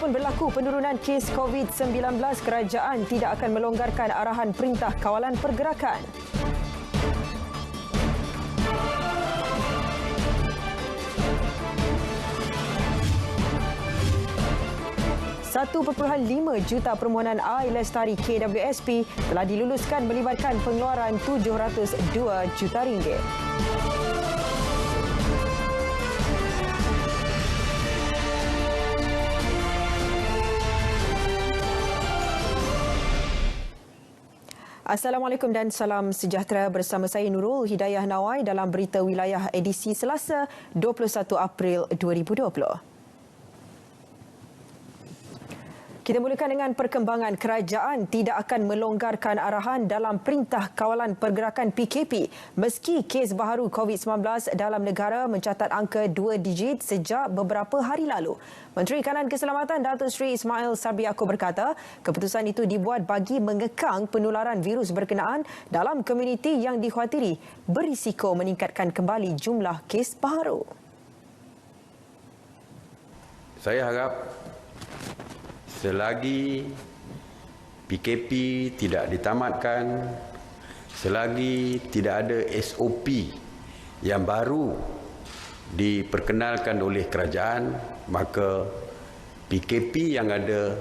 Walaupun berlaku penurunan kes COVID-19, kerajaan tidak akan melonggarkan arahan Perintah Kawalan Pergerakan. $1.5 juta permohonan air lestari KWSP telah diluluskan melibatkan pengeluaran RM702 juta. Assalamualaikum dan salam sejahtera, bersama saya Nurul Hidayah Nawai dalam Berita Wilayah edisi Selasa 21 April 2020. Kita mulakan dengan perkembangan. Kerajaan tidak akan melonggarkan arahan dalam Perintah Kawalan Pergerakan PKP meski kes baharu COVID-19 dalam negara mencatat angka 2 digit sejak beberapa hari lalu. Menteri Kanan Keselamatan Datuk Seri Ismail Sabri Yaakob berkata, keputusan itu dibuat bagi mengekang penularan virus berkenaan dalam komuniti yang dikhawatiri berisiko meningkatkan kembali jumlah kes baharu. Saya harap selagi PKP tidak ditamatkan, selagi tidak ada SOP yang baru diperkenalkan oleh kerajaan, maka PKP yang ada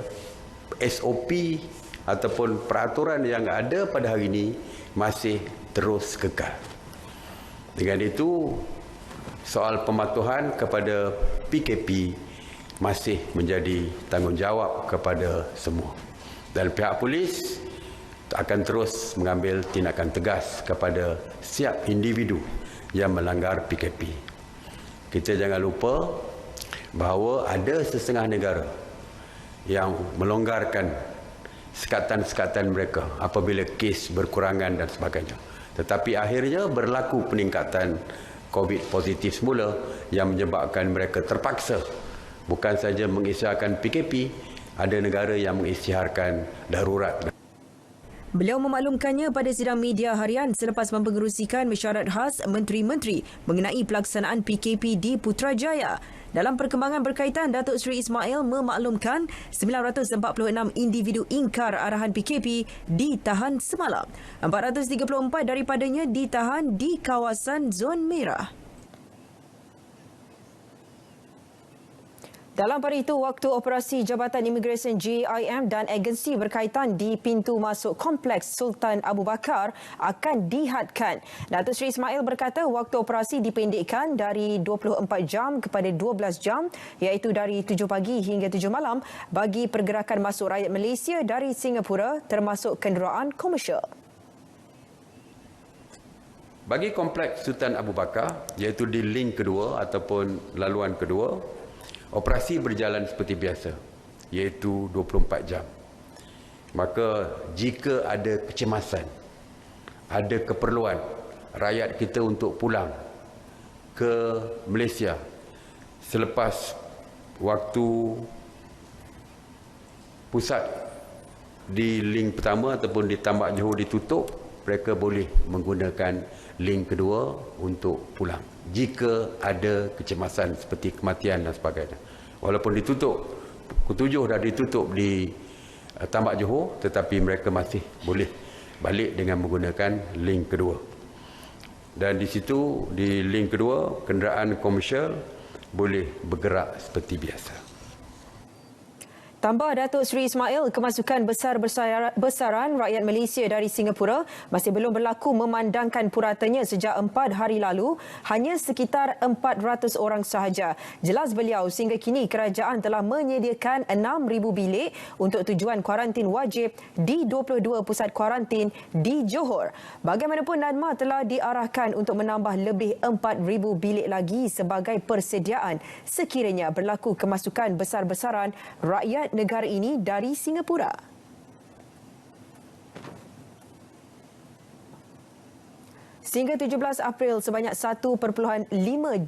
SOP ataupun peraturan yang ada pada hari ini masih terus kekal. Dengan itu, soal pematuhan kepada PKP masih menjadi tanggungjawab kepada semua. Dan pihak polis akan terus mengambil tindakan tegas kepada setiap individu yang melanggar PKP. Kita jangan lupa bahawa ada setengah negara yang melonggarkan sekatan-sekatan mereka apabila kes berkurangan dan sebagainya. Tetapi akhirnya berlaku peningkatan COVID positif semula yang menyebabkan mereka terpaksa bukan saja mengisytiharkan PKP, ada negara yang mengisytiharkan darurat. Beliau memaklumkannya pada sidang media harian selepas mempengerusikan mesyuarat khas menteri-menteri mengenai pelaksanaan PKP di Putrajaya. Dalam perkembangan berkaitan, Datuk Seri Ismail memaklumkan 946 individu ingkar arahan PKP ditahan semalam. 434 daripadanya ditahan di kawasan zon merah. Dalam pada itu, waktu operasi Jabatan Imigresen JIM dan agensi berkaitan di pintu masuk Kompleks Sultan Abu Bakar akan dihadkan. Datuk Seri Ismail berkata waktu operasi dipendekkan dari 24 jam kepada 12 jam iaitu dari 7 pagi hingga 7 malam bagi pergerakan masuk rakyat Malaysia dari Singapura termasuk kenderaan komersial. Bagi Kompleks Sultan Abu Bakar iaitu di link kedua ataupun laluan kedua, operasi berjalan seperti biasa, iaitu 24 jam. Maka jika ada kecemasan, ada keperluan rakyat kita untuk pulang ke Malaysia selepas waktu pusat di link pertama ataupun di Tambak Johor ditutup, mereka boleh menggunakan link kedua untuk pulang jika ada kecemasan seperti kematian dan sebagainya. Walaupun ditutup, pukul 7 dah ditutup di Tambak Johor, tetapi mereka masih boleh balik dengan menggunakan link kedua. Dan di situ, di link kedua, kenderaan komersial boleh bergerak seperti biasa. Tambah Datuk Seri Ismail, kemasukan besar-besaran rakyat Malaysia dari Singapura masih belum berlaku memandangkan puratanya sejak 4 hari lalu, hanya sekitar 400 orang sahaja. Jelas beliau, sehingga kini kerajaan telah menyediakan 6,000 bilik untuk tujuan kuarantin wajib di 22 pusat kuarantin di Johor. Bagaimanapun, NADMA telah diarahkan untuk menambah lebih 4,000 bilik lagi sebagai persediaan sekiranya berlaku kemasukan besar-besaran rakyat negara ini dari Singapura. Sehingga 17 April, sebanyak 1.5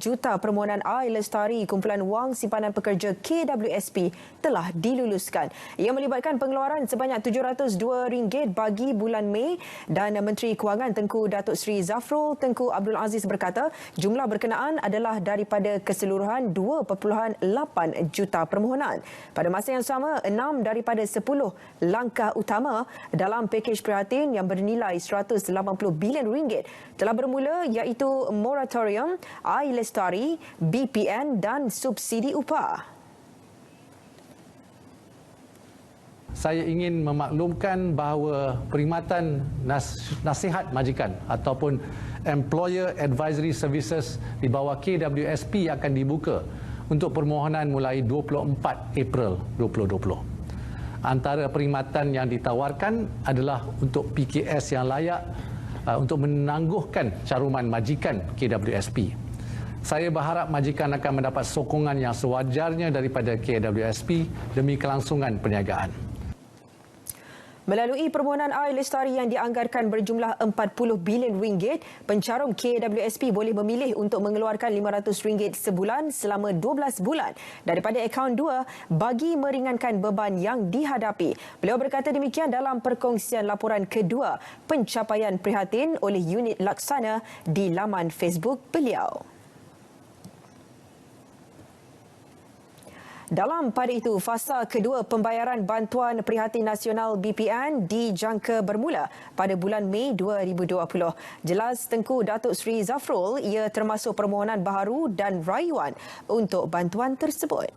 juta permohonan air lestari kumpulan wang simpanan pekerja KWSP telah diluluskan. Ia melibatkan pengeluaran sebanyak RM702 bagi bulan Mei dan Menteri Kewangan Tengku Datuk Seri Zafrul Tengku Abdul Aziz berkata jumlah berkenaan adalah daripada keseluruhan 2.8 juta permohonan. Pada masa yang sama, 6 daripada 10 langkah utama dalam pakej prihatin yang bernilai RM180 bilion telah bermula, iaitu moratorium, air lestari, BPN dan subsidi upah. Saya ingin memaklumkan bahawa perkhidmatan nasihat majikan ataupun Employer Advisory Services di bawah KWSP akan dibuka untuk permohonan mulai 24 April 2020. Antara perkhidmatan yang ditawarkan adalah untuk PKS yang layak untuk menangguhkan caruman majikan KWSP. Saya berharap majikan akan mendapat sokongan yang sewajarnya daripada KWSP demi kelangsungan perniagaan. Melalui permohonan air lestari yang dianggarkan berjumlah RM40 bilion, pencarum KWSP boleh memilih untuk mengeluarkan RM500 sebulan selama 12 bulan daripada akaun 2 bagi meringankan beban yang dihadapi. Beliau berkata demikian dalam perkongsian laporan kedua pencapaian prihatin oleh unit laksana di laman Facebook beliau. Dalam pada itu, fasa kedua pembayaran bantuan prihatin nasional BPN dijangka bermula pada bulan Mei 2020. Jelas Tengku Datuk Seri Zafrul, ia termasuk permohonan baharu dan rayuan untuk bantuan tersebut.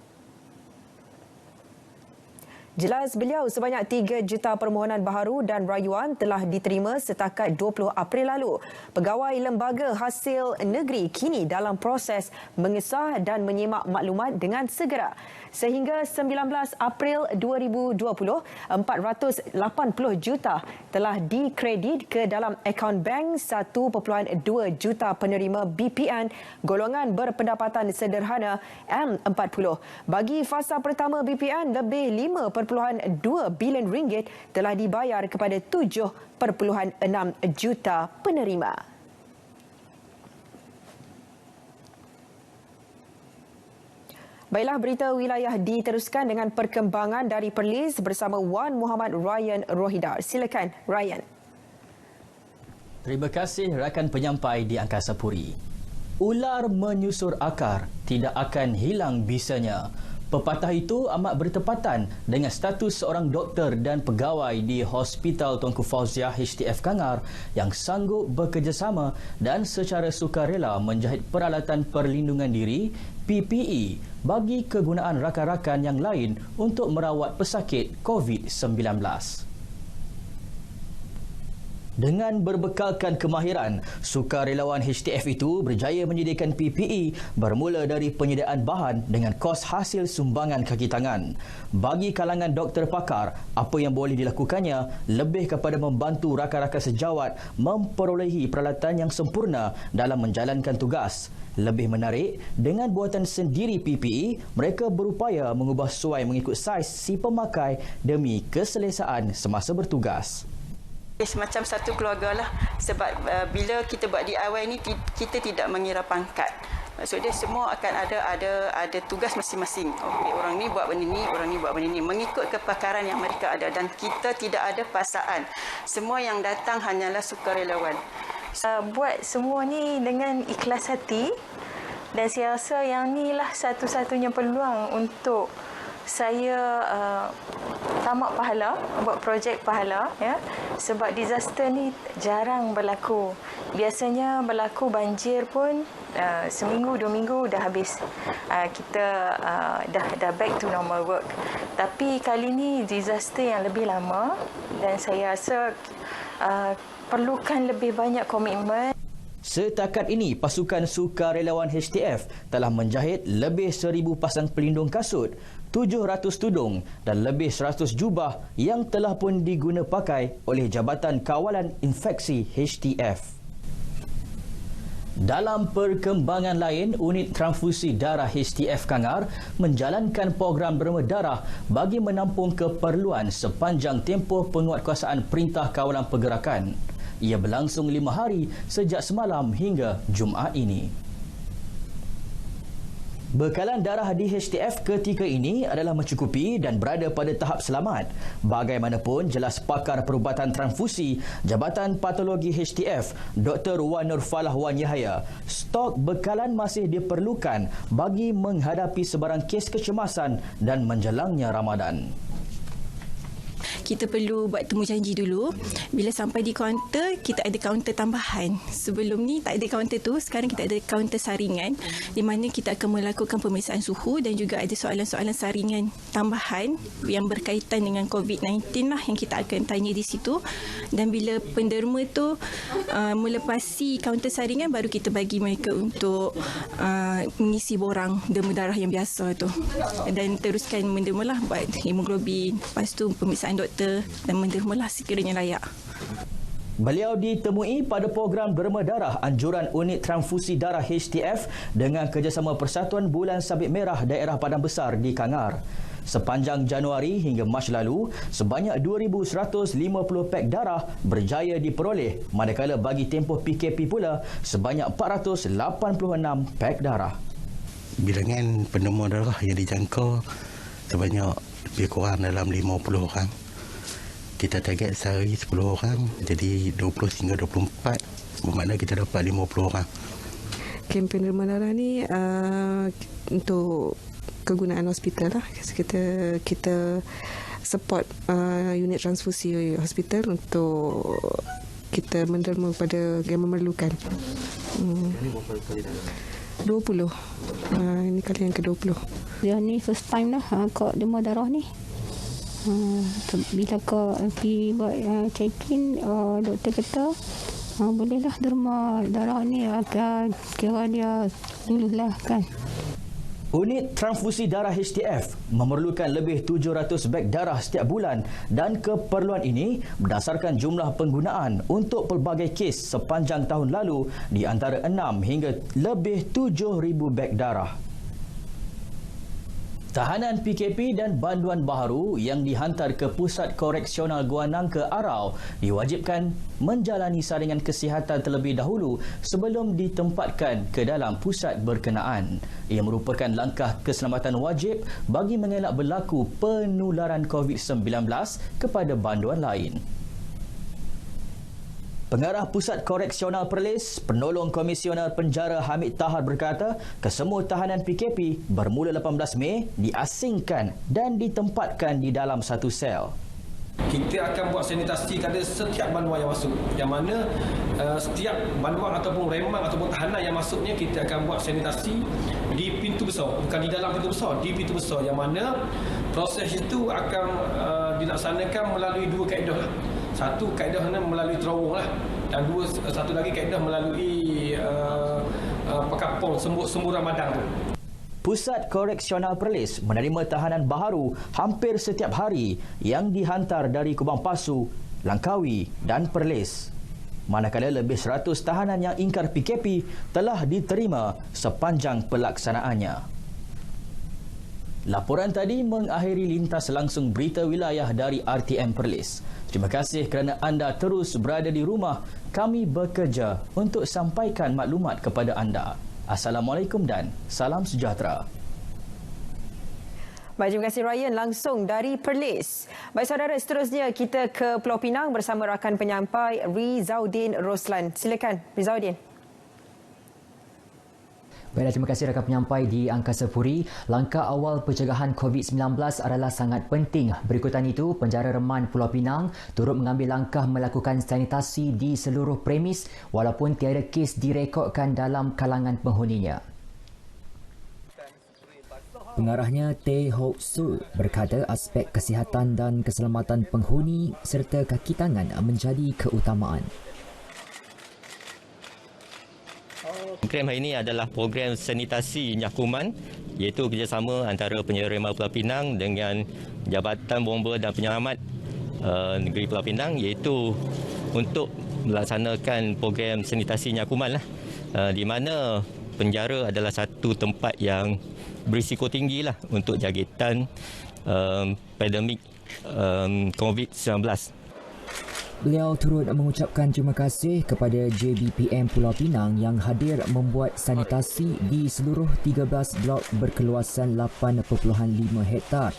Jelas beliau, sebanyak 3 juta permohonan baharu dan rayuan telah diterima setakat 20 April lalu. Pegawai Lembaga Hasil Negeri kini dalam proses mengesah dan menyemak maklumat dengan segera. Sehingga 19 April 2020, 480 juta telah dikredit ke dalam akaun bank 1.2 juta penerima BPN golongan berpendapatan sederhana M40. Bagi fasa pertama BPN, lebih RM5.2 bilion telah dibayar kepada 7.6 juta penerima. Baiklah, berita wilayah diteruskan dengan perkembangan dari Perlis bersama Wan Muhammad Ryan Rohidar. Silakan, Ryan. Terima kasih rakan penyampai di Angkasa Puri. Ular menyusur akar, tidak akan hilang bisanya. Pepatah itu amat bertepatan dengan status seorang doktor dan pegawai di Hospital Tunku Fauziah HTF Kangar yang sanggup bekerjasama dan secara sukarela menjahit peralatan perlindungan diri PPE bagi kegunaan rakan-rakan yang lain untuk merawat pesakit COVID-19. Dengan berbekalkan kemahiran, sukarelawan HTF itu berjaya menyediakan PPE bermula dari penyediaan bahan dengan kos hasil sumbangan kaki tangan. Bagi kalangan doktor pakar, apa yang boleh dilakukannya lebih kepada membantu rakan-rakan sejawat memperolehi peralatan yang sempurna dalam menjalankan tugas. Lebih menarik, dengan buatan sendiri PPE, mereka berupaya mengubah suai mengikut saiz si pemakai demi keselesaan semasa bertugas. Semacam satu keluarga lah, sebab bila kita buat DIY ni kita tidak mengira pangkat. Maksudnya semua akan ada tugas masing-masing. Okay, orang ni buat benda ni, orang ni buat benda ni, mengikut kepakaran yang mereka ada, dan kita tidak ada paksaan. Semua yang datang hanyalah sukarelawan. Buat semua ni dengan ikhlas hati, dan saya rasa yang inilah satu-satunya peluang untuk saya tamat pahala, buat projek pahala, ya. Sebab disaster ni jarang berlaku. Biasanya berlaku banjir pun seminggu, 2 minggu dah habis. Kita dah back to normal work. Tapi kali ni disaster yang lebih lama, dan saya rasa perlukan lebih banyak komitmen. Setakat ini, pasukan sukarelawan HTF telah menjahit lebih 1,000 pasang pelindung kasut, 700 tudung dan lebih 100 jubah yang telah pun diguna pakai oleh Jabatan Kawalan Infeksi HTF. Dalam perkembangan lain, unit transfusi darah HTF Kangar menjalankan program derma darah bagi menampung keperluan sepanjang tempoh penguatkuasaan Perintah Kawalan Pergerakan. Ia berlangsung 5 hari sejak semalam hingga Jumaat ini. Bekalan darah di HTF ketika ini adalah mencukupi dan berada pada tahap selamat. Bagaimanapun, jelas pakar perubatan transfusi Jabatan Patologi HTF, Dr. Wan Nur Falah Wan Yahya, stok bekalan masih diperlukan bagi menghadapi sebarang kes kecemasan dan menjelangnya Ramadan. Kita perlu buat temu janji dulu. Bila sampai di kaunter, kita ada kaunter tambahan. Sebelum ni tak ada kaunter tu, sekarang kita ada kaunter saringan di mana kita akan melakukan pemeriksaan suhu dan juga ada soalan-soalan saringan tambahan yang berkaitan dengan COVID-19 lah yang kita akan tanya di situ. Dan bila penderma tu melepasi kaunter saringan, baru kita bagi mereka untuk mengisi borang derma darah yang biasa tu. Dan teruskan menderma lah buat hemoglobin, lepas tu pemeriksaan doktor dan mendermalah sekiranya layak. Beliau ditemui pada program derma darah anjuran unit transfusi darah HTF dengan kerjasama Persatuan Bulan Sabit Merah Daerah Padang Besar di Kangar. Sepanjang Januari hingga Mac lalu, sebanyak 2,150 pek darah berjaya diperoleh, manakala bagi tempoh PKP pula sebanyak 486 pek darah. Bilangan penderma darah yang dijangka sebanyak lebih kurang dalam 50 orang. Kita target sehari 10 orang, jadi 20 hingga 24, bermakna kita dapat 50 orang. Kempen derma darah ni untuk kegunaan hospital lah. Kita support unit transfusi hospital untuk kita menderma kepada yang memerlukan. 20. Ini kali yang ke-20. Dia ni first time lah kau derma darah ni. Bila kau pergi buat check-in, doktor kata bolehlah derma darah ni akan kira dia lulus lah kan. Unit transfusi darah HTF memerlukan lebih 700 beg darah setiap bulan dan keperluan ini berdasarkan jumlah penggunaan untuk pelbagai kes sepanjang tahun lalu di antara 6 hingga lebih 7,000 beg darah. Tahanan PKP dan banduan baharu yang dihantar ke Pusat Koreksional Gua Nangka Arau diwajibkan menjalani saringan kesihatan terlebih dahulu sebelum ditempatkan ke dalam pusat berkenaan. Ia merupakan langkah keselamatan wajib bagi mengelak berlaku penularan COVID-19 kepada banduan lain. Pengarah Pusat Koreksional Perlis, Penolong Komisioner Penjara Hamid Tahar berkata, kesemua tahanan PKP bermula 18 Mei diasingkan dan ditempatkan di dalam satu sel. Kita akan buat sanitasi kepada setiap banduan yang masuk. Yang mana setiap banduan ataupun remang ataupun tahanan yang masuknya kita akan buat sanitasi di pintu besar. Bukan di dalam pintu besar, di pintu besar. Yang mana proses itu akan dilaksanakan melalui dua kaedah. Satu kaedah melalui terowong lah. Dan satu lagi kaedah melalui pekapong semburan madang tu. Pusat Koreksional Perlis menerima tahanan baharu hampir setiap hari yang dihantar dari Kubang Pasu, Langkawi dan Perlis. Manakala lebih 100 tahanan yang ingkar PKP telah diterima sepanjang pelaksanaannya. Laporan tadi mengakhiri lintas langsung berita wilayah dari RTM Perlis. Terima kasih kerana anda terus berada di rumah. Kami bekerja untuk sampaikan maklumat kepada anda. Assalamualaikum dan salam sejahtera. Baik, terima kasih Ryan langsung dari Perlis. Baik saudara, seterusnya kita ke Pulau Pinang bersama rakan penyampai Rizauddin Roslan. Silakan Rizauddin. Baiklah, terima kasih rakan penyampai di Angkasa Puri. Langkah awal pencegahan COVID-19 adalah sangat penting. Berikutan itu, Penjara Reman Pulau Pinang turut mengambil langkah melakukan sanitasi di seluruh premis walaupun tiada kes direkodkan dalam kalangan penghuninya. Pengarahnya Teh Hok Su berkata aspek kesihatan dan keselamatan penghuni serta kaki tangan menjadi keutamaan. Program hari ini adalah program sanitasi nyakuman, iaitu kerjasama antara Penjara Reman Pulau Pinang dengan Jabatan Bomba dan Penyelamat Negeri Pulau Pinang, iaitu untuk melaksanakan program sanitasi nyakuman lah, di mana penjara adalah satu tempat yang berisiko tinggi lah untuk jangkitan pandemik COVID-19. Beliau turut mengucapkan terima kasih kepada JBPM Pulau Pinang yang hadir membuat sanitasi di seluruh 13 blok berkeluasan 8.5 hektar.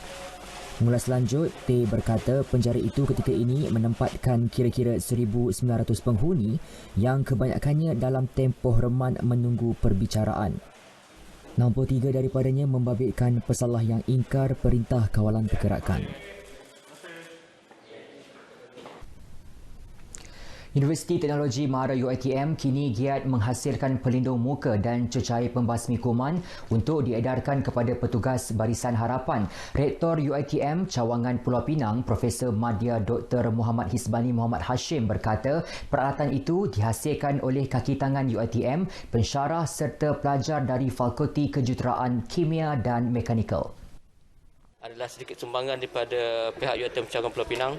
Mengulas lanjut, T berkata penjara itu ketika ini menempatkan kira-kira 1,900 penghuni yang kebanyakannya dalam tempoh reman menunggu perbicaraan. 63 daripadanya membabitkan pesalah yang ingkar perintah kawalan pergerakan. Universiti Teknologi Mahara UiTM kini giat menghasilkan pelindung muka dan cecair pembasmi kuman untuk diedarkan kepada petugas Barisan Harapan. Rektor UiTM Cawangan Pulau Pinang, Profesor Madya Dr. Muhammad Hisbani Muhammad Hashim berkata peralatan itu dihasilkan oleh kaki tangan UiTM, pensyarah serta pelajar dari Fakulti Kejuruteraan Kimia dan Mekanikal. Adalah sedikit sumbangan daripada pihak UiTM Cawangan Pulau Pinang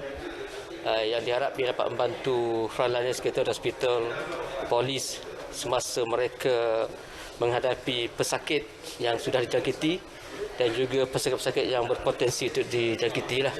yang diharap dia dapat membantu frontline sektor hospital, polis semasa mereka menghadapi pesakit yang sudah dijangkiti dan juga pesakit-pesakit yang berpotensi untuk dijangkiti lah.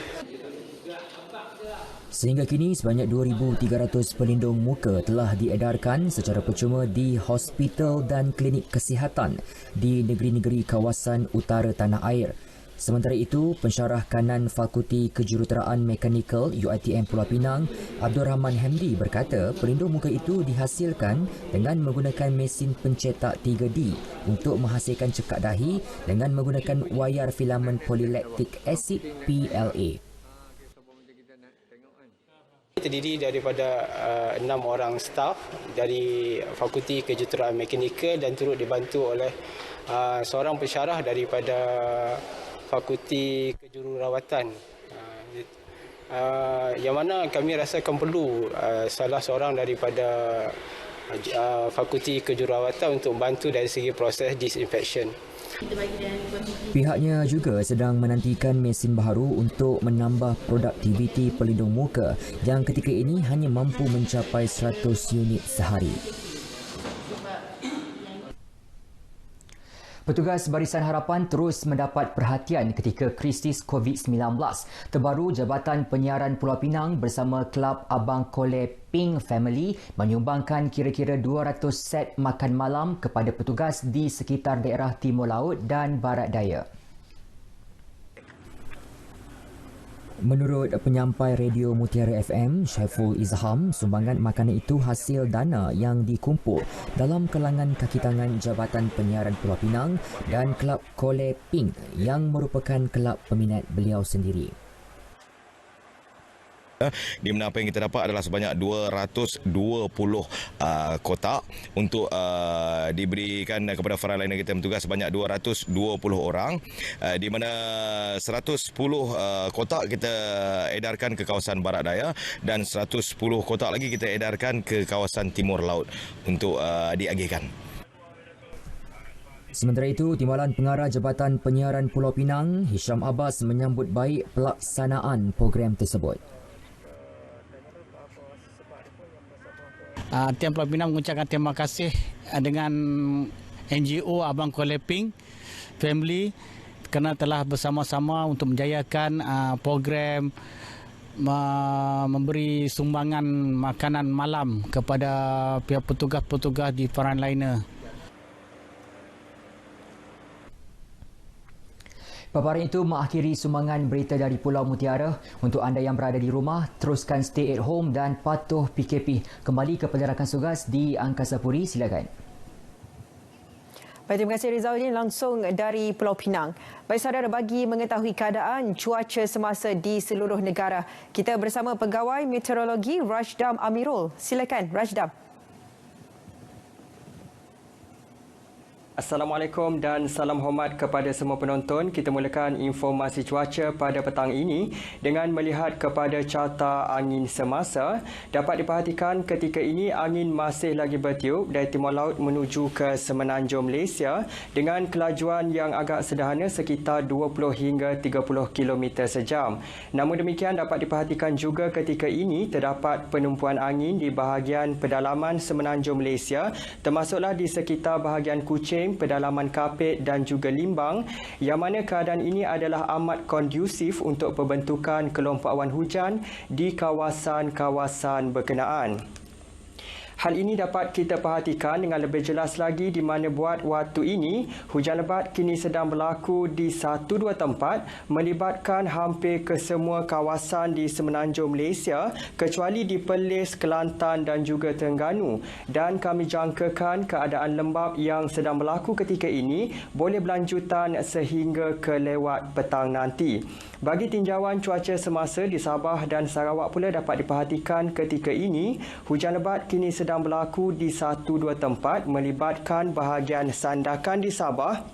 Sehingga kini sebanyak 2,300 pelindung muka telah diedarkan secara percuma di hospital dan klinik kesihatan di negeri-negeri kawasan utara tanah air. Sementara itu, pensyarah kanan Fakulti Kejuruteraan Mekanikal UiTM Pulau Pinang, Abdul Rahman Hamdi berkata pelindung muka itu dihasilkan dengan menggunakan mesin pencetak 3D untuk menghasilkan cekak dahi dengan menggunakan wayar filamen polylactic acid PLA. Terdiri daripada 6 orang staf dari Fakulti Kejuruteraan Mekanikal dan turut dibantu oleh seorang pensyarah daripada Fakulti Kejururawatan, yang mana kami rasakan perlu salah seorang daripada Fakulti Kejururawatan untuk bantu dari segi proses disinfection. Pihaknya juga sedang menantikan mesin baharu untuk menambah produktiviti pelindung muka yang ketika ini hanya mampu mencapai 100 unit sehari. Petugas Barisan Harapan terus mendapat perhatian ketika krisis COVID-19. Terbaru, Jabatan Penyiaran Pulau Pinang bersama Kelab Abang Kole Ping Family menyumbangkan kira-kira 200 set makan malam kepada petugas di sekitar daerah Timur Laut dan Barat Daya. Menurut penyampai radio Mutiara FM, Syaiful Izham, sumbangan makanan itu hasil dana yang dikumpul dalam kalangan kaki tangan Jabatan Penyiaran Pulau Pinang dan Kelab Kole Ping yang merupakan kelab peminat beliau sendiri. Di mana apa yang kita dapat adalah sebanyak 220 kotak untuk diberikan kepada frontline kita bertugas sebanyak 220 orang, di mana 110 kotak kita edarkan ke kawasan Barat Daya dan 110 kotak lagi kita edarkan ke kawasan Timur Laut untuk diagihkan. Sementara itu, Timbalan Pengarah Jabatan Penyiaran Pulau Pinang, Hisham Abbas menyambut baik pelaksanaan program tersebut. Tiang Pulau Pinang mengucapkan terima kasih dengan NGO Abang Kole Ping Family kerana telah bersama-sama untuk menjayakan program memberi sumbangan makanan malam kepada pihak petugas-petugas di frontliner. Paparan itu mengakhiri sumbangan berita dari Pulau Mutiara. Untuk anda yang berada di rumah, teruskan stay at home dan patuh PKP. Kembali kepada rakan tugas di Angkasa Puri, silakan. Baik, terima kasih Rizauddin langsung dari Pulau Pinang. Baik saudara, bagi mengetahui keadaan cuaca semasa di seluruh negara, kita bersama Pegawai Meteorologi Rashdam Amirul. Silakan Rashdam. Assalamualaikum dan salam hormat kepada semua penonton. Kita mulakan informasi cuaca pada petang ini dengan melihat kepada carta angin semasa. Dapat diperhatikan ketika ini angin masih lagi bertiup dari timur laut menuju ke semenanjung Malaysia dengan kelajuan yang agak sederhana sekitar 20 hingga 30 km sejam. Namun demikian dapat diperhatikan juga ketika ini terdapat penumpuan angin di bahagian pedalaman semenanjung Malaysia termasuklah di sekitar bahagian Kuching, dinding, pedalaman kapit dan juga limbang, yang mana keadaan ini adalah amat kondusif untuk pembentukan kelompok awan hujan di kawasan-kawasan berkenaan. Hal ini dapat kita perhatikan dengan lebih jelas lagi di mana buat waktu ini hujan lebat kini sedang berlaku di 1-2 tempat melibatkan hampir ke semua kawasan di semenanjung Malaysia kecuali di Perlis, Kelantan dan juga Terengganu, dan kami jangkakan keadaan lembap yang sedang berlaku ketika ini boleh berlanjutan sehingga ke lewat petang nanti. Bagi tinjauan cuaca semasa di Sabah dan Sarawak pula dapat diperhatikan ketika ini hujan lebat kini sedang berlaku di 1-2 tempat melibatkan bahagian Sandakan di Sabah,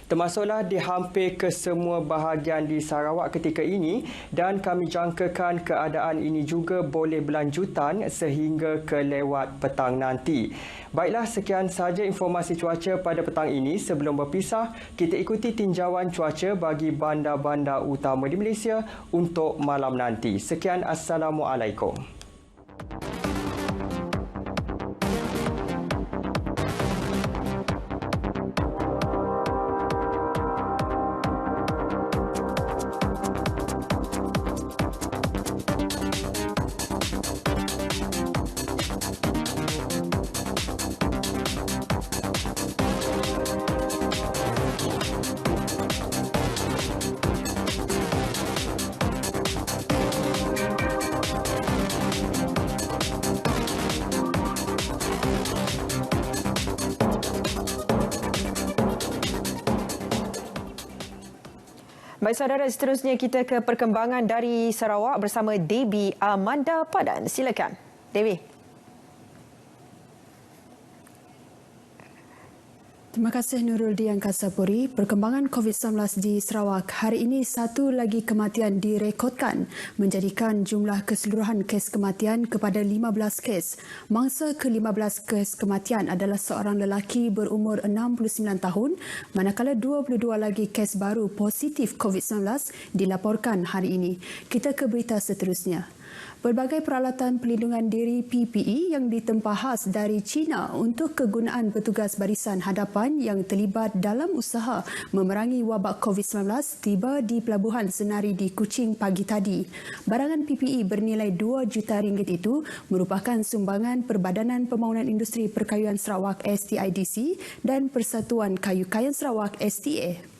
termasuklah di hampir ke semua bahagian di Sarawak ketika ini, dan kami jangkakan keadaan ini juga boleh berlanjutan sehingga ke lewat petang nanti. Baiklah, sekian sahaja informasi cuaca pada petang ini. Sebelum berpisah, kita ikuti tinjauan cuaca bagi bandar-bandar utama di Malaysia untuk malam nanti. Sekian, Assalamualaikum. Baik saudara, seterusnya kita ke perkembangan dari Sarawak bersama Debbie Amanda Padan. Silakan, Debbie. Terima kasih Nurul di Angkasa Puri. Perkembangan COVID-19 di Sarawak hari ini satu lagi kematian direkodkan, menjadikan jumlah keseluruhan kes kematian kepada 15 kes. Mangsa ke-15 kes kematian adalah seorang lelaki berumur 69 tahun, manakala 22 lagi kes baru positif COVID-19 dilaporkan hari ini. Kita ke berita seterusnya. Berbagai peralatan pelindungan diri PPE yang ditempah khas dari China untuk kegunaan petugas barisan hadapan yang terlibat dalam usaha memerangi wabak COVID-19 tiba di Pelabuhan Senari di Kuching pagi tadi. Barangan PPE bernilai RM2 juta itu merupakan sumbangan Perbadanan Pembangunan Industri Perkayuan Sarawak STIDC dan Persatuan Kayu Kayan Sarawak STA.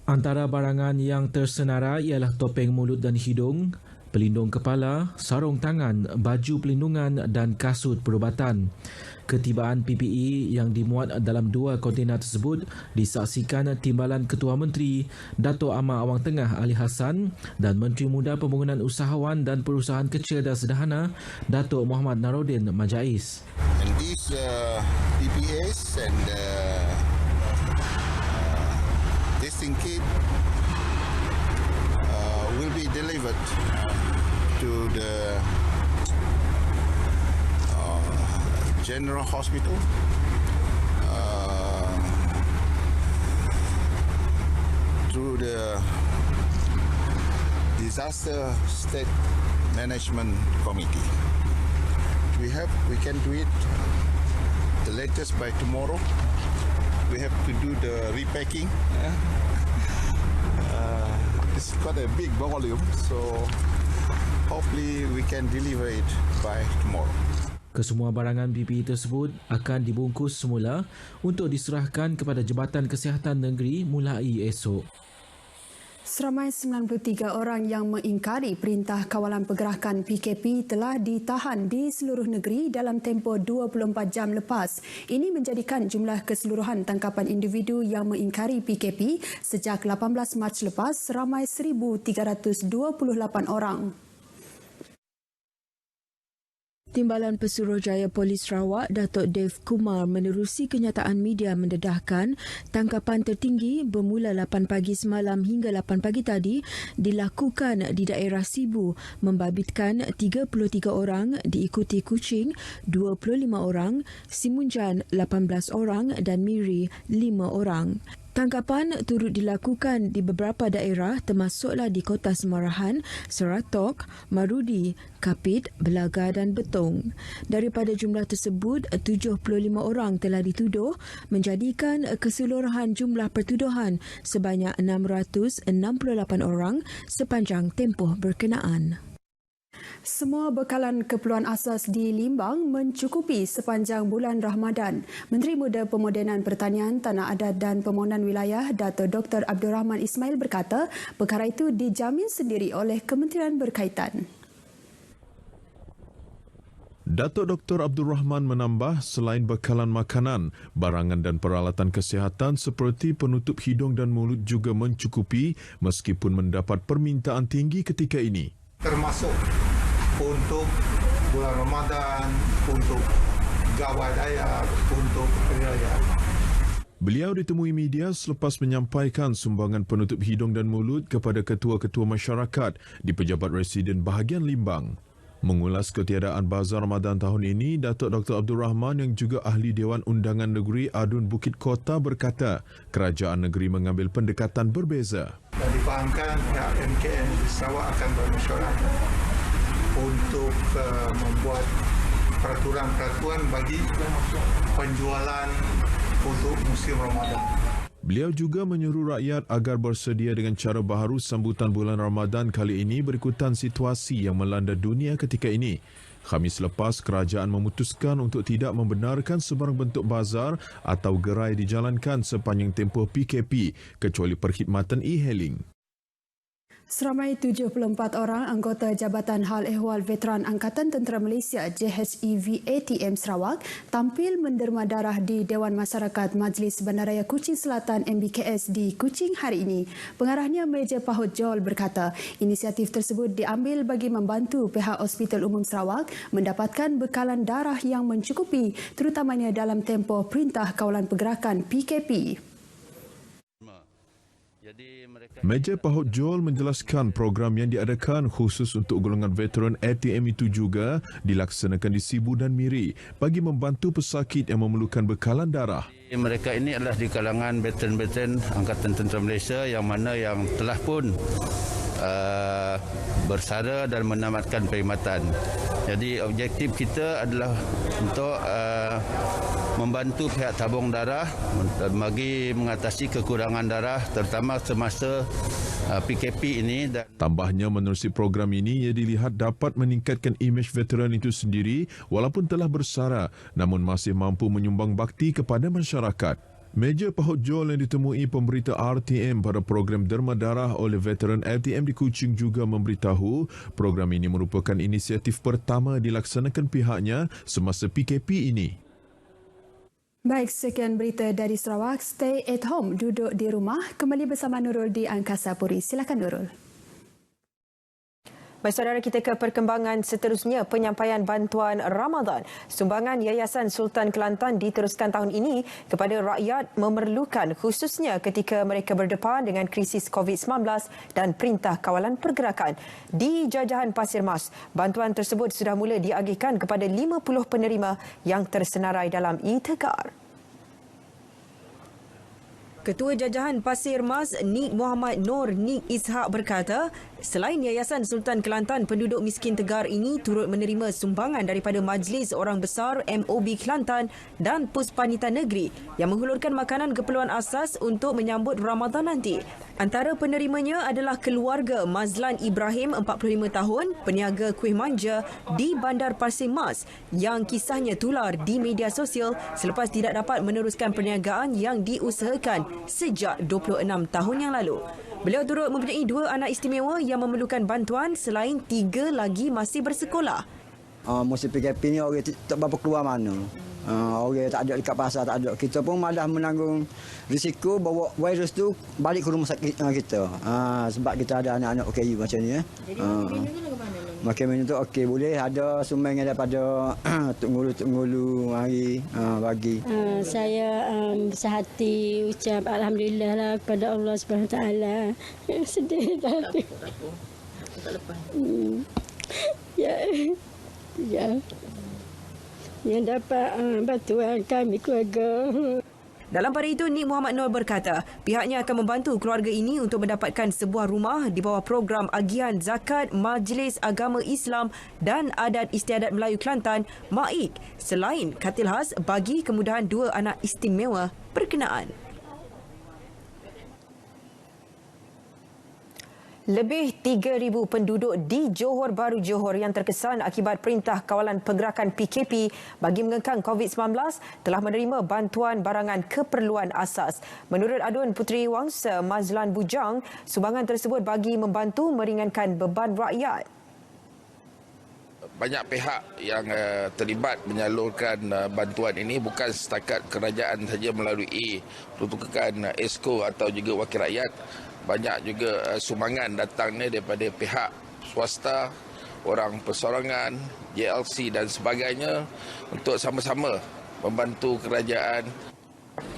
Antara barangan yang tersenara ialah topeng mulut dan hidung, pelindung kepala, sarung tangan, baju pelindungan dan kasut perubatan. Ketibaan PPE yang dimuat dalam 2 kontena tersebut disaksikan Timbalan Ketua Menteri Dato' Amar Awang Tengah Ali Hassan dan Menteri Muda Pembangunan Usahawan dan Perusahaan Kecil dan Sederhana Dato' Muhammad Naruddin Majais. And these PPEs and testing kit will be delivered to the General Hospital through the Disaster State Management Committee. We can do it the latest by tomorrow. We have to do the repacking. It's got a big volume, so hopefully we can deliver it by tomorrow. Kesemua barangan PPE tersebut akan dibungkus semula untuk diserahkan kepada Jabatan Kesihatan Negeri mulai esok. Seramai 93 orang yang mengingkari Perintah Kawalan Pergerakan PKP telah ditahan di seluruh negeri dalam tempoh 24 jam lepas. Ini menjadikan jumlah keseluruhan tangkapan individu yang mengingkari PKP sejak 18 Mac lepas seramai 1,328 orang. Timbalan Pesuruhjaya Polis Sarawak, Datuk Dev Kumar menerusi kenyataan media mendedahkan tangkapan tertinggi bermula 8 pagi semalam hingga 8 pagi tadi dilakukan di daerah Sibu, membabitkan 33 orang, diikuti Kuching 25 orang, Simunjan 18 orang dan Miri 5 orang. Tangkapan turut dilakukan di beberapa daerah termasuklah di Kota Semarahan, Seratok, Marudi, Kapit, Belaga dan Betong. Daripada jumlah tersebut, 75 orang telah dituduh, menjadikan keseluruhan jumlah pertuduhan sebanyak 668 orang sepanjang tempoh berkenaan. Semua bekalan keperluan asas di Limbang mencukupi sepanjang bulan Ramadan. Menteri Muda Pemodenan Pertanian, Tanah Adat dan Pembangunan Wilayah, Dato' Dr. Abdul Rahman Ismail berkata, perkara itu dijamin sendiri oleh kementerian berkaitan. Datuk Dr. Abdul Rahman menambah, selain bekalan makanan, barangan dan peralatan kesihatan seperti penutup hidung dan mulut juga mencukupi meskipun mendapat permintaan tinggi ketika ini. Termasuk untuk bulan Ramadan, untuk gawai daya, untuk raya. Beliau ditemui media selepas menyampaikan sumbangan penutup hidung dan mulut kepada ketua-ketua masyarakat di Pejabat Residen bahagian Limbang. Mengulas ketiadaan Bazar Ramadan tahun ini, Datuk Dr. Abdul Rahman yang juga Ahli Dewan Undangan Negeri Adun Bukit Kota berkata, kerajaan negeri mengambil pendekatan berbeza. Dan difahamkan pihak MKN di Sarawak akan bermesyuarat untuk membuat peraturan-peraturan bagi penjualan untuk musim Ramadan. Beliau juga menyuruh rakyat agar bersedia dengan cara baharu sambutan bulan Ramadan kali ini berikutan situasi yang melanda dunia ketika ini. Khamis lepas, kerajaan memutuskan untuk tidak membenarkan sebarang bentuk bazar atau gerai dijalankan sepanjang tempoh PKP kecuali perkhidmatan e-hailing. Seramai 74 orang anggota Jabatan Hal Ehwal Veteran Angkatan Tentera Malaysia JHEV ATM Sarawak tampil menderma darah di Dewan Masyarakat Majlis Bandaraya Kuching Selatan MBKS di Kuching hari ini. Pengarahnya Major Pahut Joel berkata, inisiatif tersebut diambil bagi membantu pihak Hospital Umum Sarawak mendapatkan bekalan darah yang mencukupi terutamanya dalam tempoh Perintah Kawalan Pergerakan PKP. Major Pahut Joel menjelaskan program yang diadakan khusus untuk golongan veteran ATM itu juga dilaksanakan di Sibu dan Miri bagi membantu pesakit yang memerlukan bekalan darah. Mereka ini adalah di kalangan veteran-veteran Angkatan Tentera Malaysia yang mana yang telah pun bersara dan menamatkan perkhidmatan. Jadi objektif kita adalah untuk membantu pihak tabung darah bagi mengatasi kekurangan darah terutama semasa PKP ini. Tambahnya, menerusi program ini ia dilihat dapat meningkatkan imej veteran itu sendiri walaupun telah bersara namun masih mampu menyumbang bakti kepada masyarakat. Major Pahut Joel yang ditemui pemberita RTM pada program derma darah oleh veteran ATM di Kuching juga memberitahu program ini merupakan inisiatif pertama dilaksanakan pihaknya semasa PKP ini. Baik, sekian berita dari Sarawak. Stay at home, duduk di rumah. Kembali bersama Nurul di Angkasa Puri. Silakan Nurul. Baik, saudara, kita ke perkembangan seterusnya penyampaian bantuan Ramadan. Sumbangan Yayasan Sultan Kelantan diteruskan tahun ini kepada rakyat memerlukan khususnya ketika mereka berdepan dengan krisis COVID-19 dan Perintah Kawalan Pergerakan. Di Jajahan Pasir Mas, bantuan tersebut sudah mula diagihkan kepada 50 penerima yang tersenarai dalam e-Tegar. Ketua Jajahan Pasir Mas Nik Muhammad Nur Nik Ishak berkata, selain Yayasan Sultan Kelantan, penduduk miskin Tegar ini turut menerima sumbangan daripada Majlis Orang Besar MOB Kelantan dan Puspanita Negeri yang menghulurkan makanan keperluan asas untuk menyambut Ramadan nanti. Antara penerimanya adalah keluarga Mazlan Ibrahim, 45 tahun, peniaga kuih manja di Bandar Pasir Mas yang kisahnya tular di media sosial selepas tidak dapat meneruskan perniagaan yang diusahakan sejak 26 tahun yang lalu. Beliau turut mempunyai 2 anak istimewa yang memerlukan bantuan selain 3 lagi masih bersekolah. Musim PKP ni orang tak berapa keluar mana. Orang tak ada dekat pasar, tak ada. Kita pun malah menanggung risiko bawa virus tu balik ke rumah sakit kita. Sebab kita ada anak-anak OKU macam ni. Jadi menunya ke mana? Makan menu tu okey, boleh ada sumbangan daripada Tok Ngulu mari bagi. Saya sehati ucap alhamdulillah lah kepada Allah Subhanahu taala. Sedih tadi. Tak lepas. Ya. Yang dapat bantuan kami keluarga. Dalam pada itu, Nik Muhammad Noor berkata, pihaknya akan membantu keluarga ini untuk mendapatkan sebuah rumah di bawah program agian zakat Majlis Agama Islam dan Adat Istiadat Melayu Kelantan, MAIK, selain katil khas bagi kemudahan 2 anak istimewa berkenaan. Lebih 3,000 penduduk di Johor Bahru Johor yang terkesan akibat Perintah Kawalan Pergerakan PKP bagi mengekang COVID-19 telah menerima bantuan barangan keperluan asas. Menurut aduan Puteri Wangsa Mazlan Bujang, sumbangan tersebut bagi membantu meringankan beban rakyat. Banyak pihak yang terlibat menyalurkan bantuan ini, bukan setakat kerajaan saja melalui pertukaran ESCO atau juga wakil rakyat. Banyak juga sumbangan datangnya daripada pihak swasta, orang persorangan, JLC dan sebagainya untuk sama-sama membantu kerajaan.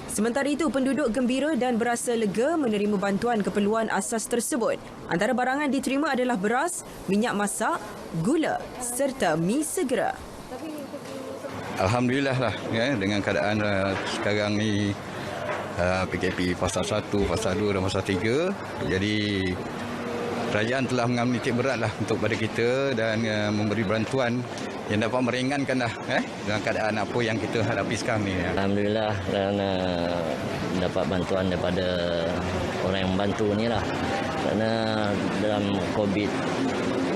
Sementara itu, penduduk gembira dan berasa lega menerima bantuan keperluan asas tersebut. Antara barangan diterima adalah beras, minyak masak, gula serta mi segera. Alhamdulillah lah ya, dengan keadaan sekarang ni PKP Fasa 1, Fasa 2 dan Fasa 3. Jadi kerajaan telah mengambil titik berat lah untuk pada kita dan memberi bantuan yang dapat meringankan lah dalam keadaan apa yang kita hadapi sekarang ni. Alhamdulillah kerana dapat bantuan daripada orang yang membantu ni lah. Kerana dalam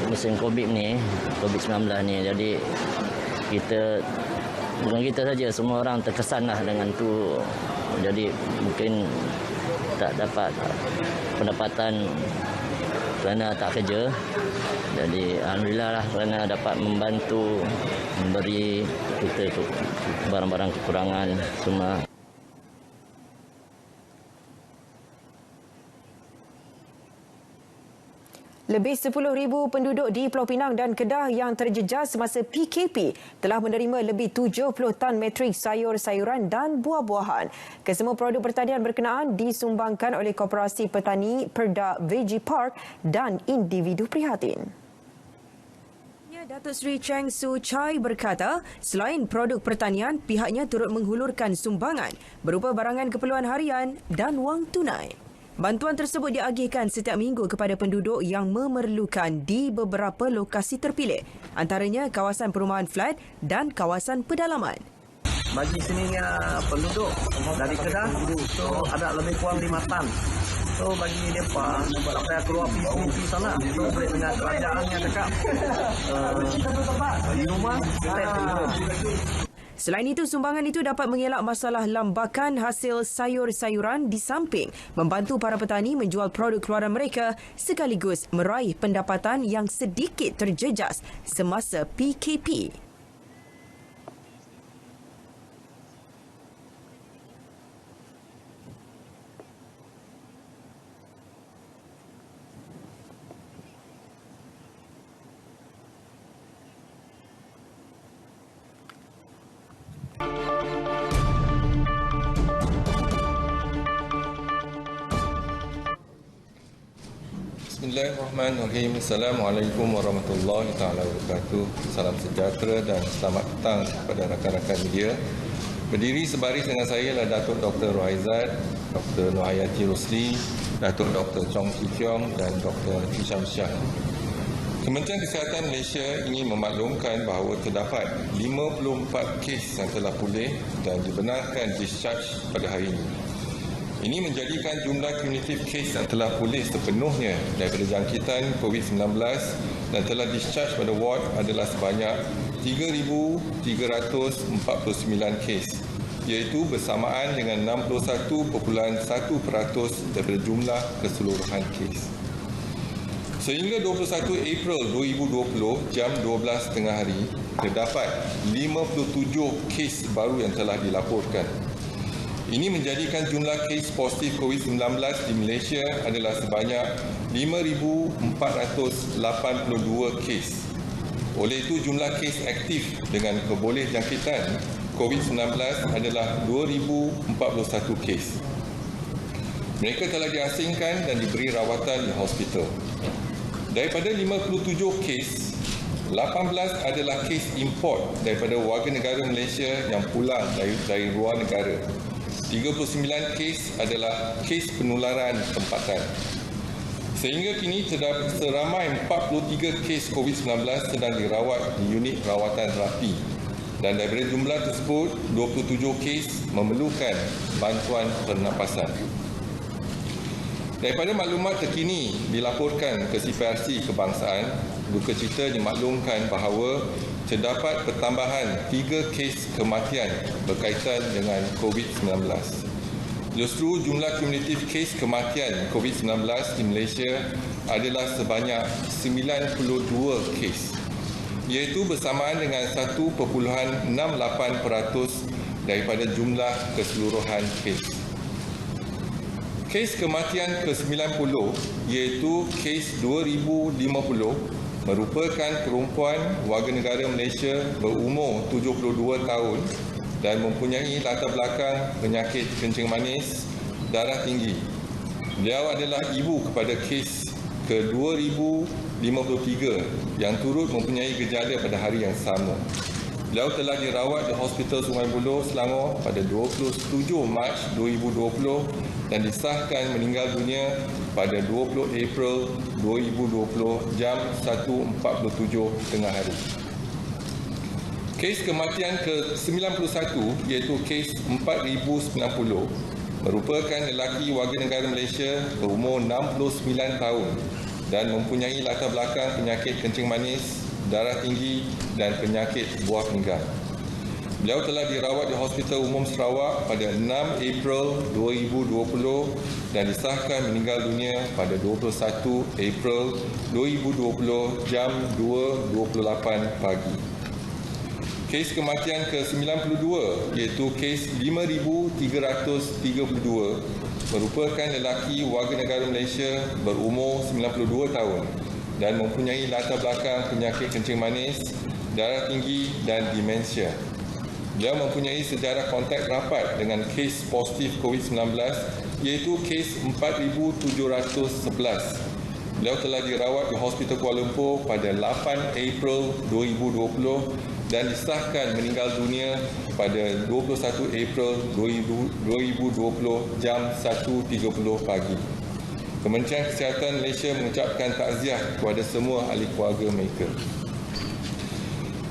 musim COVID ni, COVID-19 ni, jadi bukan kita saja, semua orang terkesan lah dengan tu. Jadi mungkin tak dapat pendapatan kerana tak kerja. Jadi alhamdulillah lah kerana dapat membantu memberi kita barang-barang kekurangan semua. Lebih 10,000 penduduk di Pulau Pinang dan Kedah yang terjejas semasa PKP telah menerima lebih 70 tan metrik sayur-sayuran dan buah-buahan. Kesemua produk pertanian berkenaan disumbangkan oleh Koperasi Petani Perda Veggie Park dan individu prihatin. Datuk Seri Cheng Su Chai berkata, selain produk pertanian, pihaknya turut menghulurkan sumbangan berupa barangan keperluan harian dan wang tunai. Bantuan tersebut diagihkan setiap minggu kepada penduduk yang memerlukan di beberapa lokasi terpilih, antaranya kawasan perumahan flat dan kawasan pedalaman. Bagi sininya penduduk dari Kedah, so ada lebih kurang 5 tan. So bagi mereka, sampai keluar PPP sana, so boleh dengan kerajaan yang dekat di rumah, kita Selain itu, sumbangan itu dapat mengelak masalah lambakan hasil sayur-sayuran di samping membantu para petani menjual produk keluaran mereka sekaligus meraih pendapatan yang sedikit terjejas semasa PKP. Bismillahirrahmanirrahim. Assalamualaikum warahmatullahi taala wabarakatuh. Salam sejahtera dan selamat petang kepada rakan-rakan media. Berdiri sebaris dengan saya adalah Datuk Dr. Rohaizat, Dr. Nohayati Rosli, Datuk Dr. Chong Ki Kiong dan Dr. Hisham Shah. Kementerian Kesihatan Malaysia ingin memaklumkan bahawa terdapat 54 kes yang telah pulih dan dibenarkan discharge pada hari ini. Ini menjadikan jumlah cumulative case yang telah pulih sepenuhnya daripada jangkitan COVID-19 dan telah discharge pada ward adalah sebanyak 3,349 kes, iaitu bersamaan dengan 61.1% daripada jumlah keseluruhan kes. Sehingga 21 April 2020 jam 12.30 hari, terdapat 57 kes baru yang telah dilaporkan. Ini menjadikan jumlah kes positif COVID-19 di Malaysia adalah sebanyak 5,482 kes. Oleh itu, jumlah kes aktif dengan keboleh jangkitan COVID-19 adalah 2,041 kes. Mereka telah diasingkan dan diberi rawatan di hospital. Daripada 57 kes, 18 adalah kes import daripada warga negara Malaysia yang pulang dari luar negara. 39 kes adalah kes penularan tempatan. Sehingga kini terdapat seramai 43 kes COVID-19 sedang dirawat di unit rawatan terapi. Dan daripada jumlah tersebut, 27 kes memerlukan bantuan pernafasan. Daripada maklumat terkini dilaporkan ke CPRC Kebangsaan, duka cita dimaklumkan bahawa terdapat pertambahan 3 kes kematian berkaitan dengan COVID-19. Justru jumlah kumulatif kes kematian COVID-19 di Malaysia adalah sebanyak 92 kes, iaitu bersamaan dengan 1.68% daripada jumlah keseluruhan kes. Kes kematian ke-90 iaitu kes 2050 merupakan perempuan warga negara Malaysia berumur 72 tahun dan mempunyai latar belakang penyakit kencing manis, darah tinggi. Beliau adalah ibu kepada kes ke-2053 yang turut mempunyai gejala pada hari yang sama. Beliau telah dirawat di Hospital Sungai Buloh, Selangor pada 27 Mac 2020 dan disahkan meninggal dunia pada 20 April 2020 jam 1.47 tengah hari. Kes kematian ke-91 iaitu kes 4090 merupakan lelaki warga negara Malaysia berumur 69 tahun dan mempunyai latar belakang penyakit kencing manis, darah tinggi dan penyakit buah pinggang. Beliau telah dirawat di Hospital Umum Sarawak pada 6 April 2020 dan disahkan meninggal dunia pada 21 April 2020 jam 2.28 pagi. Kes kematian ke-92 iaitu kes 5332 merupakan lelaki warga negara Malaysia berumur 92 tahun dan mempunyai latar belakang penyakit kencing manis, darah tinggi dan demensia. Beliau mempunyai sejarah kontak rapat dengan kes positif COVID-19 iaitu kes 4711. Beliau telah dirawat di Hospital Kuala Lumpur pada 8 April 2020 dan disahkan meninggal dunia pada 21 April 2020 jam 1.30 pagi. Kementerian Kesihatan Malaysia mengucapkan takziah kepada semua ahli keluarga mereka.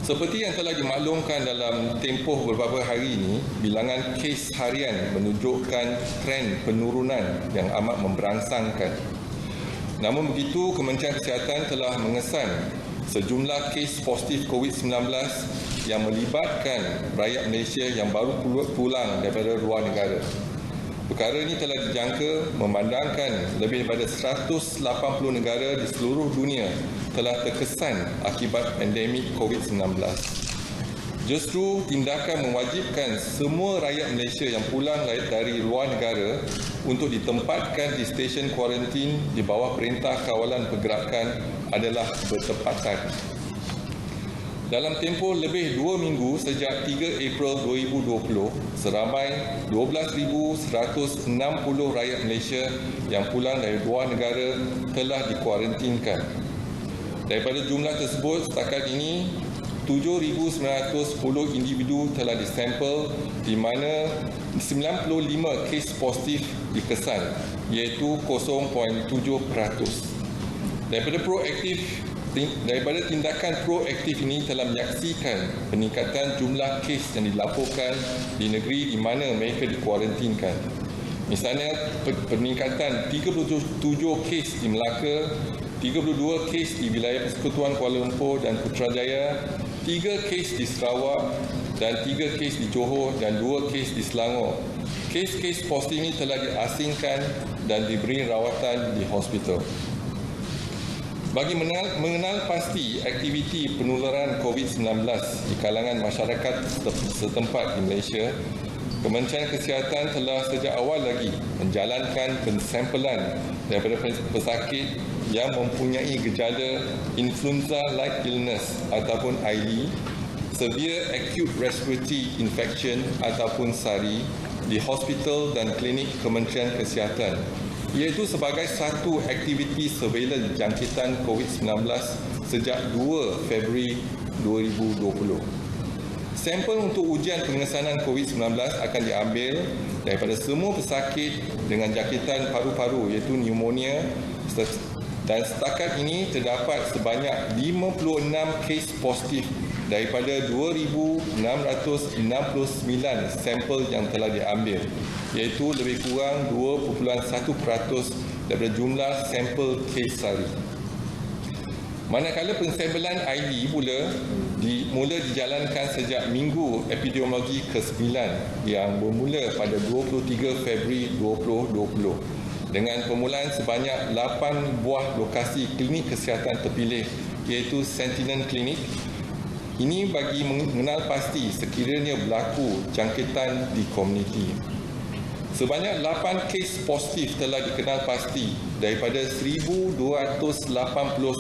Seperti yang telah dimaklumkan dalam tempoh beberapa hari ini, bilangan kes harian menunjukkan tren penurunan yang amat memberangsangkan. Namun begitu, Kementerian Kesihatan telah mengesan sejumlah kes positif COVID-19 yang melibatkan rakyat Malaysia yang baru pulang daripada luar negara. Perkara ini telah dijangka memandangkan lebih daripada 180 negara di seluruh dunia telah terkesan akibat pandemik COVID-19. Justru tindakan mewajibkan semua rakyat Malaysia yang pulang dari luar negara untuk ditempatkan di stesen kuarantin di bawah Perintah Kawalan Pergerakan adalah bertepatan. Dalam tempoh lebih 2 minggu sejak 3 April 2020, seramai 12,160 rakyat Malaysia yang pulang dari luar negara telah dikuarantinkan. Daripada jumlah tersebut, setakat ini 7,910 individu telah disampel di mana 95 kes positif dikesan iaitu 0.7%. Daripada tindakan proaktif ini telah menyaksikan peningkatan jumlah kes yang dilaporkan di negeri di mana mereka dikuarantinkan. Misalnya peningkatan 37 kes di Melaka, 32 kes di wilayah Persekutuan Kuala Lumpur dan Putrajaya, 3 kes di Sarawak dan 3 kes di Johor dan 2 kes di Selangor. Kes-kes positif ini telah diasingkan dan diberi rawatan di hospital. Bagi mengenal pasti aktiviti penularan COVID-19 di kalangan masyarakat setempat di Malaysia, Kementerian Kesihatan telah sejak awal lagi menjalankan pensampelan daripada pesakit yang mempunyai gejala influenza-like illness ataupun ILI, severe acute respiratory infection ataupun SARI di hospital dan klinik Kementerian Kesihatan, iaitu sebagai satu aktiviti surveillance jangkitan COVID-19 sejak 2 Februari 2020. Sampel untuk ujian pengesanan COVID-19 akan diambil daripada semua pesakit dengan jangkitan paru-paru iaitu pneumonia, dan setakat ini terdapat sebanyak 56 kes positif daripada 2,669 sampel yang telah diambil, iaitu lebih kurang 2.1% daripada jumlah sampel kes hari. Manakala pensampelan ID mula dijalankan sejak minggu epidemiologi ke-9 yang bermula pada 23 Februari 2020 dengan permulaan sebanyak 8 buah lokasi klinik kesihatan terpilih iaitu Sentinel Klinik. Ini bagi mengenal pasti sekiranya berlaku jangkitan di komuniti. Sebanyak 8 kes positif telah dikenal pasti daripada 1,280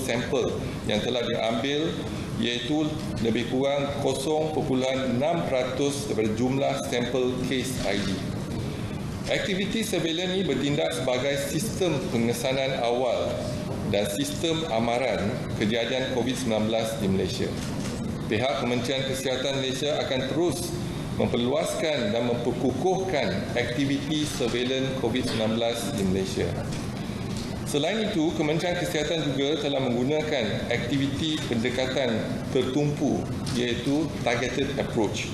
sampel yang telah diambil iaitu lebih kurang 0.6% daripada jumlah sampel kes ID. Aktiviti surveillance ini bertindak sebagai sistem pengesanan awal dan sistem amaran kejadian COVID-19 di Malaysia. Pihak Kementerian Kesihatan Malaysia akan terus memperluaskan dan memperkukuhkan aktiviti surveillance COVID-19 di Malaysia. Selain itu, Kementerian Kesihatan juga telah menggunakan aktiviti pendekatan tertumpu iaitu targeted approach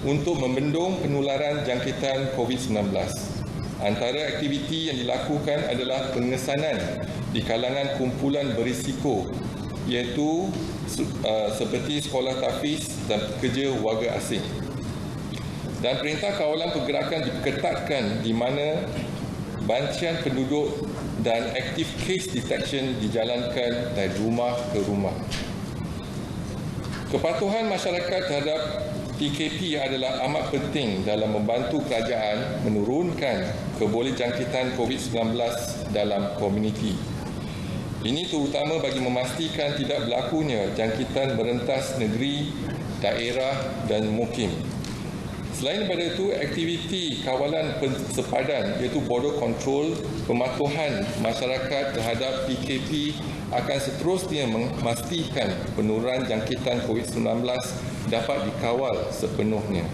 untuk membendung penularan jangkitan COVID-19. Antara aktiviti yang dilakukan adalah pengesanan di kalangan kumpulan berisiko iaitu seperti sekolah tahfiz dan pekerja warga asing. Dan perintah kawalan pergerakan diketatkan di mana bancian penduduk dan active case detection dijalankan dari rumah ke rumah. Kepatuhan masyarakat terhadap PKP adalah amat penting dalam membantu kerajaan menurunkan kebolehjangkitan COVID-19 dalam komuniti. Ini terutama bagi memastikan tidak berlakunya jangkitan merentas negeri, daerah dan mukim. Selain daripada itu, aktiviti kawalan sepadan iaitu border control, pematuhan masyarakat terhadap PKP akan seterusnya memastikan penurunan jangkitan COVID-19 dapat dikawal sepenuhnya.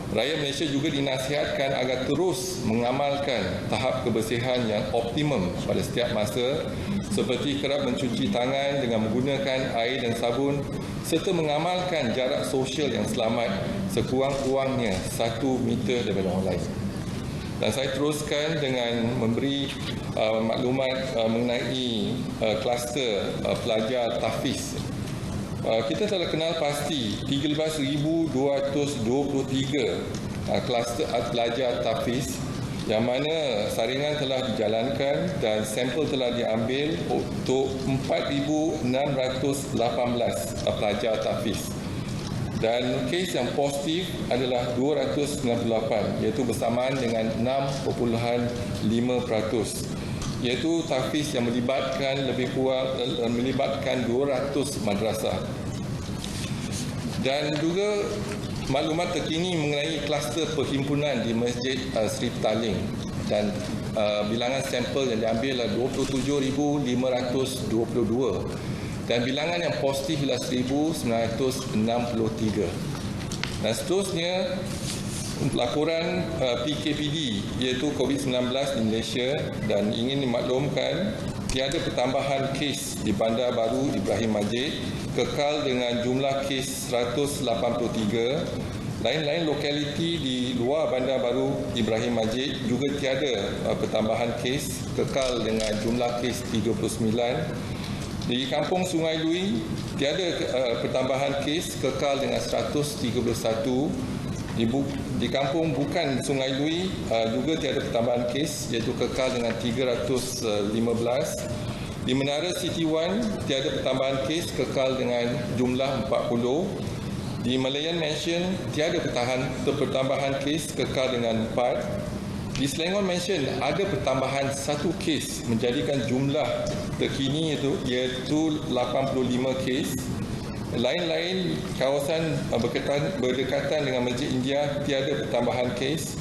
Rakyat Malaysia juga dinasihatkan agar terus mengamalkan tahap kebersihan yang optimum pada setiap masa seperti kerap mencuci tangan dengan menggunakan air dan sabun serta mengamalkan jarak sosial yang selamat sekurang-kurangnya 1 meter daripada orang lain. Dan saya teruskan dengan memberi maklumat mengenai kluster pelajar tahfiz. Kita telah kenal pasti 13,223 kluster pelajar tahfiz yang mana saringan telah dijalankan dan sampel telah diambil untuk 4,618 pelajar tahfiz. Dan kes yang positif adalah 298 iaitu bersamaan dengan 6.5%. Iaitu tahfiz yang melibatkan lebih kurang 200 madrasah. Dan juga maklumat terkini mengenai kluster perhimpunan di Masjid Sri Petaling dan bilangan sampel yang diambil adalah 27,522 dan bilangan yang positif adalah 1,963. Dan seterusnya laporan PKPD iaitu COVID-19 di Malaysia dan ingin dimaklumkan tiada pertambahan kes di Bandar Baru Ibrahim Majid, kekal dengan jumlah kes 183. Lain-lain lokaliti di luar Bandar Baru Ibrahim Majid juga tiada pertambahan kes, kekal dengan jumlah kes 39. Di Kampung Sungai Lui tiada pertambahan kes, kekal dengan 131. Di Kampung Bukan Sungai Lui juga tiada pertambahan kes iaitu kekal dengan 315. Di Menara City One tiada pertambahan kes, kekal dengan jumlah 40. Di Malayan Mansion tiada pertambahan kes, kekal dengan 4. Di Selangor Mansion ada pertambahan 1 kes menjadikan jumlah terkini iaitu 85 kes. Lain-lain kawasan berdekatan dengan Masjid India tiada pertambahan kes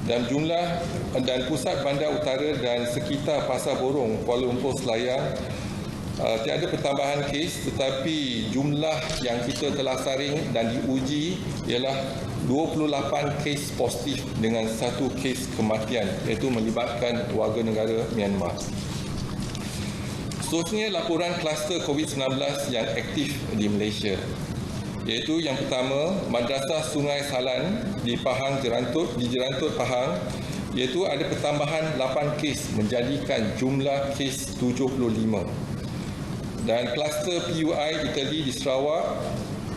dan jumlah dan pusat bandar utara dan sekitar Pasar Borong Kuala Lumpur Selayar tiada pertambahan kes, tetapi jumlah yang kita telah saring dan diuji ialah 28 kes positif dengan 1 kes kematian, iaitu melibatkan warga negara Myanmar. Seterusnya, laporan kluster COVID-19 yang aktif di Malaysia, iaitu yang pertama, Madrasah Sungai Salan di Jerantut, Pahang, iaitu ada pertambahan 8 kes menjadikan jumlah kes 75. Dan kluster PUI Itali di Sarawak,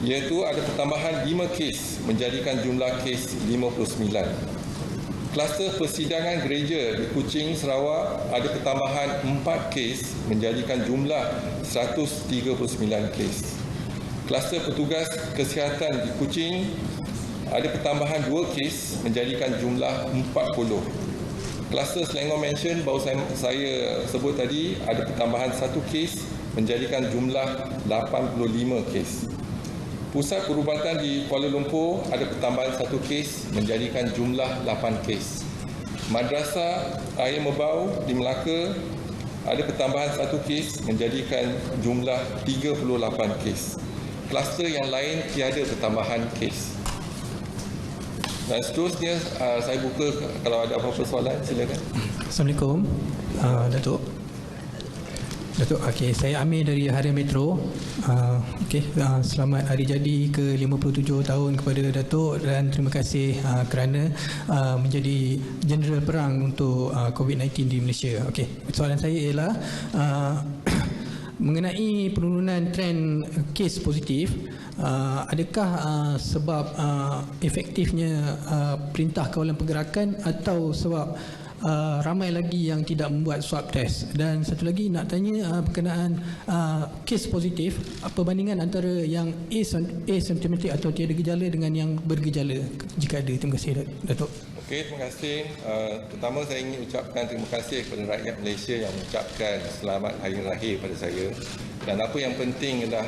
iaitu ada pertambahan 5 kes menjadikan jumlah kes 59. Kluster persidangan gereja di Kuching, Sarawak, ada pertambahan 4 kes menjadikan jumlah 139 kes. Kluster petugas kesihatan di Kuching ada pertambahan 2 kes menjadikan jumlah 40. Kluster Selangor Mansion baru saya sebut tadi ada pertambahan 1 kes menjadikan jumlah 85 kes. Pusat perubatan di Kuala Lumpur ada pertambahan 1 kes menjadikan jumlah 8 kes. Madrasah Air Mebau di Melaka ada pertambahan 1 kes menjadikan jumlah 38 kes. Kluster yang lain tiada pertambahan kes. Dan seterusnya saya buka kalau ada apa-apa soalan silakan. Assalamualaikum Datuk. Okey, saya Amir dari Harian Metro. Selamat hari jadi ke-57 tahun kepada Datuk dan terima kasih kerana menjadi Jeneral Perang untuk COVID-19 di Malaysia. Okey, soalan saya ialah mengenai penurunan trend kes positif, adakah sebab efektifnya perintah kawalan pergerakan atau sebab ramai lagi yang tidak membuat swab test? Dan satu lagi nak tanya berkenaan kes positif, perbandingan antara yang asymptomatic atau tiada gejala dengan yang bergejala jika ada. Terima kasih Datuk. Okey, terima kasih. Pertama saya ingin ucapkan terima kasih kepada rakyat Malaysia yang mengucapkan selamat Hari Raya pada saya. Dan apa yang penting adalah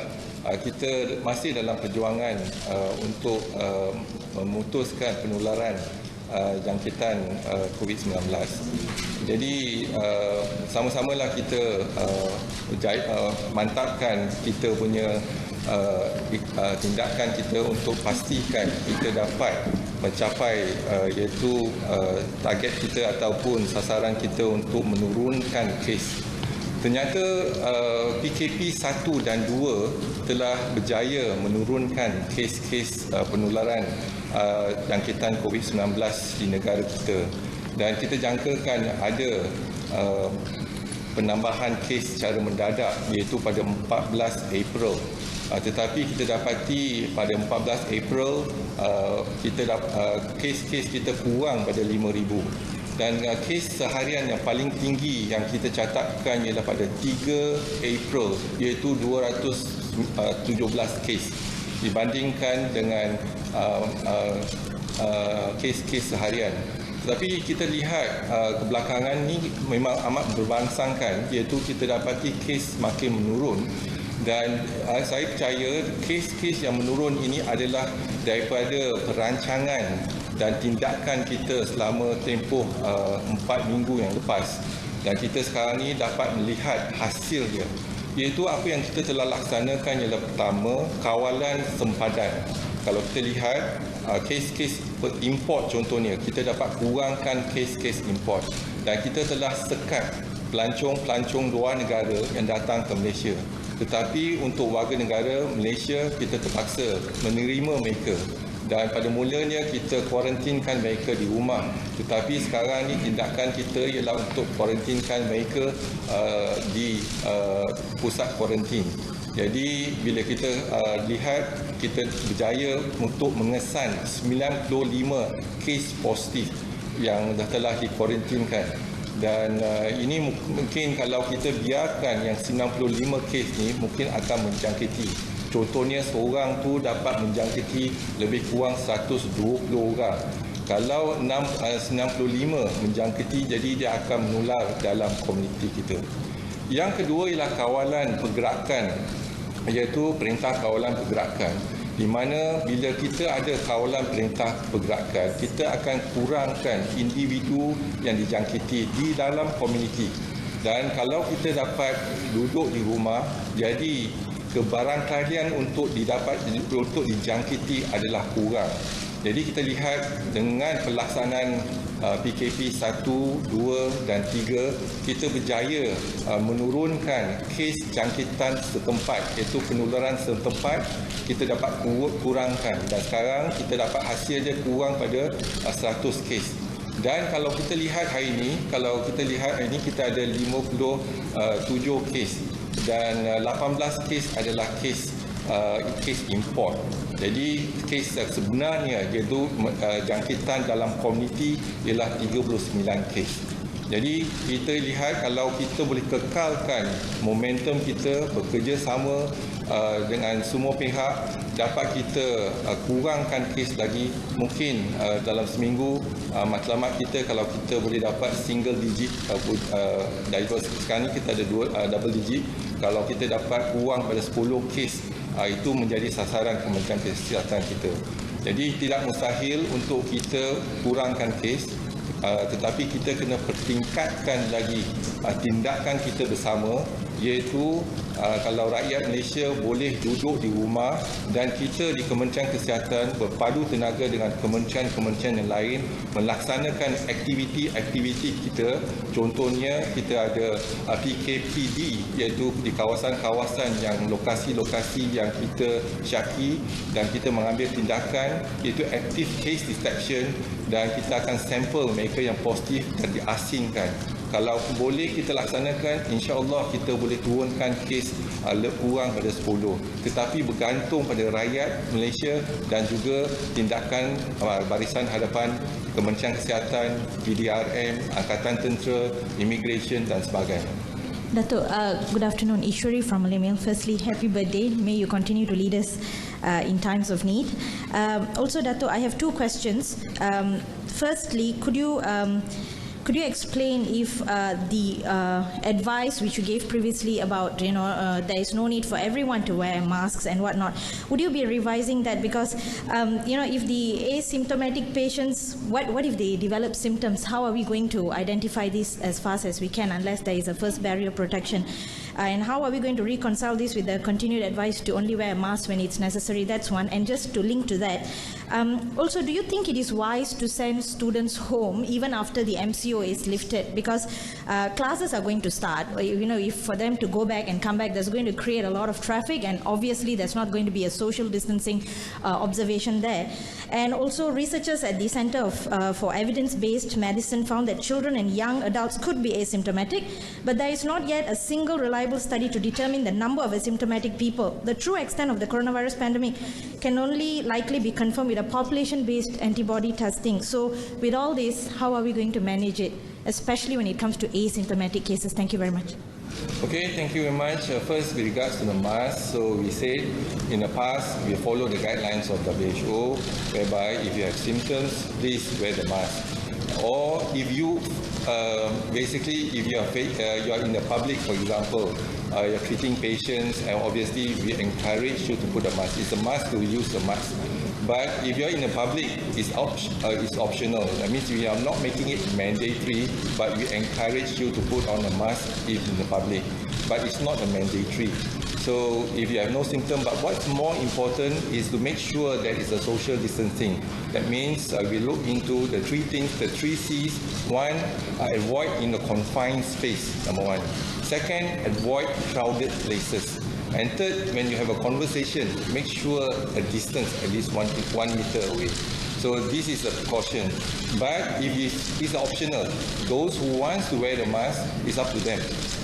kita masih dalam perjuangan untuk memutuskan penularan jangkitan COVID-19. Jadi sama-samalah kita mantapkan kita punya tindakan kita untuk pastikan kita dapat mencapai iaitu target kita ataupun sasaran kita untuk menurunkan kes. Ternyata PKP 1 dan 2 telah berjaya menurunkan kes-kes penularan jangkitan COVID-19 di negara kita, dan kita jangkakan ada penambahan kes secara mendadak iaitu pada 14 April. Tetapi kita dapati pada 14 April kes-kes kita kurang pada 5,000, dan kes seharian yang paling tinggi yang kita catatkan ialah pada 3 April iaitu 217 kes dibandingkan dengan kes-kes seharian. Tetapi kita lihat kebelakangan ni memang amat berbangsangkan, iaitu kita dapati kes makin menurun, dan saya percaya kes-kes yang menurun ini adalah daripada perancangan dan tindakan kita selama tempoh 4 minggu yang lepas, dan kita sekarang ni dapat melihat hasil dia, iaitu apa yang kita telah laksanakan ialah pertama, kawalan sempadan. Kalau kita lihat kes-kes import contohnya, kita dapat kurangkan kes-kes import, dan kita telah sekat pelancong-pelancong luar negara yang datang ke Malaysia. Tetapi untuk warga negara Malaysia, kita terpaksa menerima mereka, dan pada mulanya kita kuarantinkan mereka di rumah. Tetapi sekarang ni tindakan kita ialah untuk kuarantinkan mereka di pusat kuarantin. Jadi bila kita lihat kita berjaya untuk mengesan 95 kes positif yang telah dikuarantinkan, dan ini mungkin kalau kita biarkan yang 95 kes ni mungkin akan menjangkiti. Contohnya seorang tu dapat menjangkiti lebih kurang 120 orang. Kalau 95 menjangkiti, jadi dia akan menular dalam komuniti kita. Yang kedua ialah kawalan pergerakan, iaitu perintah kawalan pergerakan, di mana bila kita ada kawalan perintah pergerakan, kita akan kurangkan individu yang dijangkiti di dalam komuniti. Dan kalau kita dapat duduk di rumah, jadi kebarangkalian untuk dijangkiti adalah kurang. Jadi kita lihat dengan pelaksanaan PKP 1, 2 dan 3, kita berjaya menurunkan kes jangkitan setempat, iaitu penularan setempat kita dapat kurangkan, dan sekarang kita dapat hasil dia kurang pada 100 kes. Dan kalau kita lihat hari ini, kita ada 57 kes dan 18 kes adalah kes import. Jadi kes sebenarnya iaitu jangkitan dalam komuniti ialah 39 kes. Jadi kita lihat kalau kita boleh kekalkan momentum kita bekerjasama dengan semua pihak, dapat kita kurangkan kes lagi. Mungkin dalam seminggu matlamat kita kalau kita boleh dapat single digit, sekarang ni kita ada double digit. Kalau kita dapat kurang pada 10 kes, itu menjadi sasaran Kementerian Kesihatan kita. Jadi tidak mustahil untuk kita kurangkan kes, tetapi kita kena pertingkatkan lagi tindakan kita bersama, iaitu kalau rakyat Malaysia boleh duduk di rumah dan kita di Kementerian Kesihatan berpadu tenaga dengan kementerian-kementerian yang lain melaksanakan aktiviti-aktiviti kita. Contohnya kita ada PKPD, iaitu di kawasan-kawasan yang lokasi-lokasi yang kita syaki, dan kita mengambil tindakan iaitu active case detection, dan kita akan sampel mereka yang positif dan diasingkan. Kalau boleh kita laksanakan, insya-Allah kita boleh turunkan kes kurang pada 10. Tetapi bergantung pada rakyat Malaysia dan juga tindakan barisan hadapan Kementerian Kesihatan, PDRM, Angkatan Tentera, Immigration dan sebagainya. Datuk, good afternoon. Ishwari from Malay Mail. Firstly, happy birthday. May you continue to lead us in times of need. Also, Datuk, I have two questions. Firstly, could you explain if the advice which you gave previously about, there is no need for everyone to wear masks and whatnot, would you be revising that? Because, if the asymptomatic patients, what if they develop symptoms? How are we going to identify this as fast as we can unless there is a first barrier protection? And how are we going to reconcile this with the continued advice to only wear a mask when it's necessary? That's one. And just to link to that, also, do you think it is wise to send students home even after the MCO is lifted? Because classes are going to start. If for them to go back and come back, there's going to create a lot of traffic, and obviously there's not going to be a social distancing observation there. And also, researchers at the Center for Evidence-Based Medicine found that children and young adults could be asymptomatic, but there is not yet a single reliable study to determine the number of asymptomatic people. The true extent of the coronavirus pandemic can only likely be confirmed with a population-based antibody testing. So with all this, how are we going to manage it, especially when it comes to asymptomatic cases? Thank you very much. Okay, thank you very much. First, with regards to the mask, so we said in the past we follow the guidelines of WHO, whereby if you have symptoms, please wear the mask. Or if you if you are in the public, for example, you're treating patients, and obviously we encourage you to put a mask. It's a must to use the mask. But if you're in the public, it's optional. That means we are not making it mandatory, but we encourage you to put on a mask if in the public. But it's not a mandatory. So if you have no symptom, but what's more important is to make sure that it's a social distancing. That means we look into the three things, the 3 C's. One, avoid in a confined space, number one. Second, avoid crowded places. And third, when you have a conversation, make sure a distance at least 1 meter away. So this is a precaution. But if it's optional, those who want to wear the mask, it's up to them.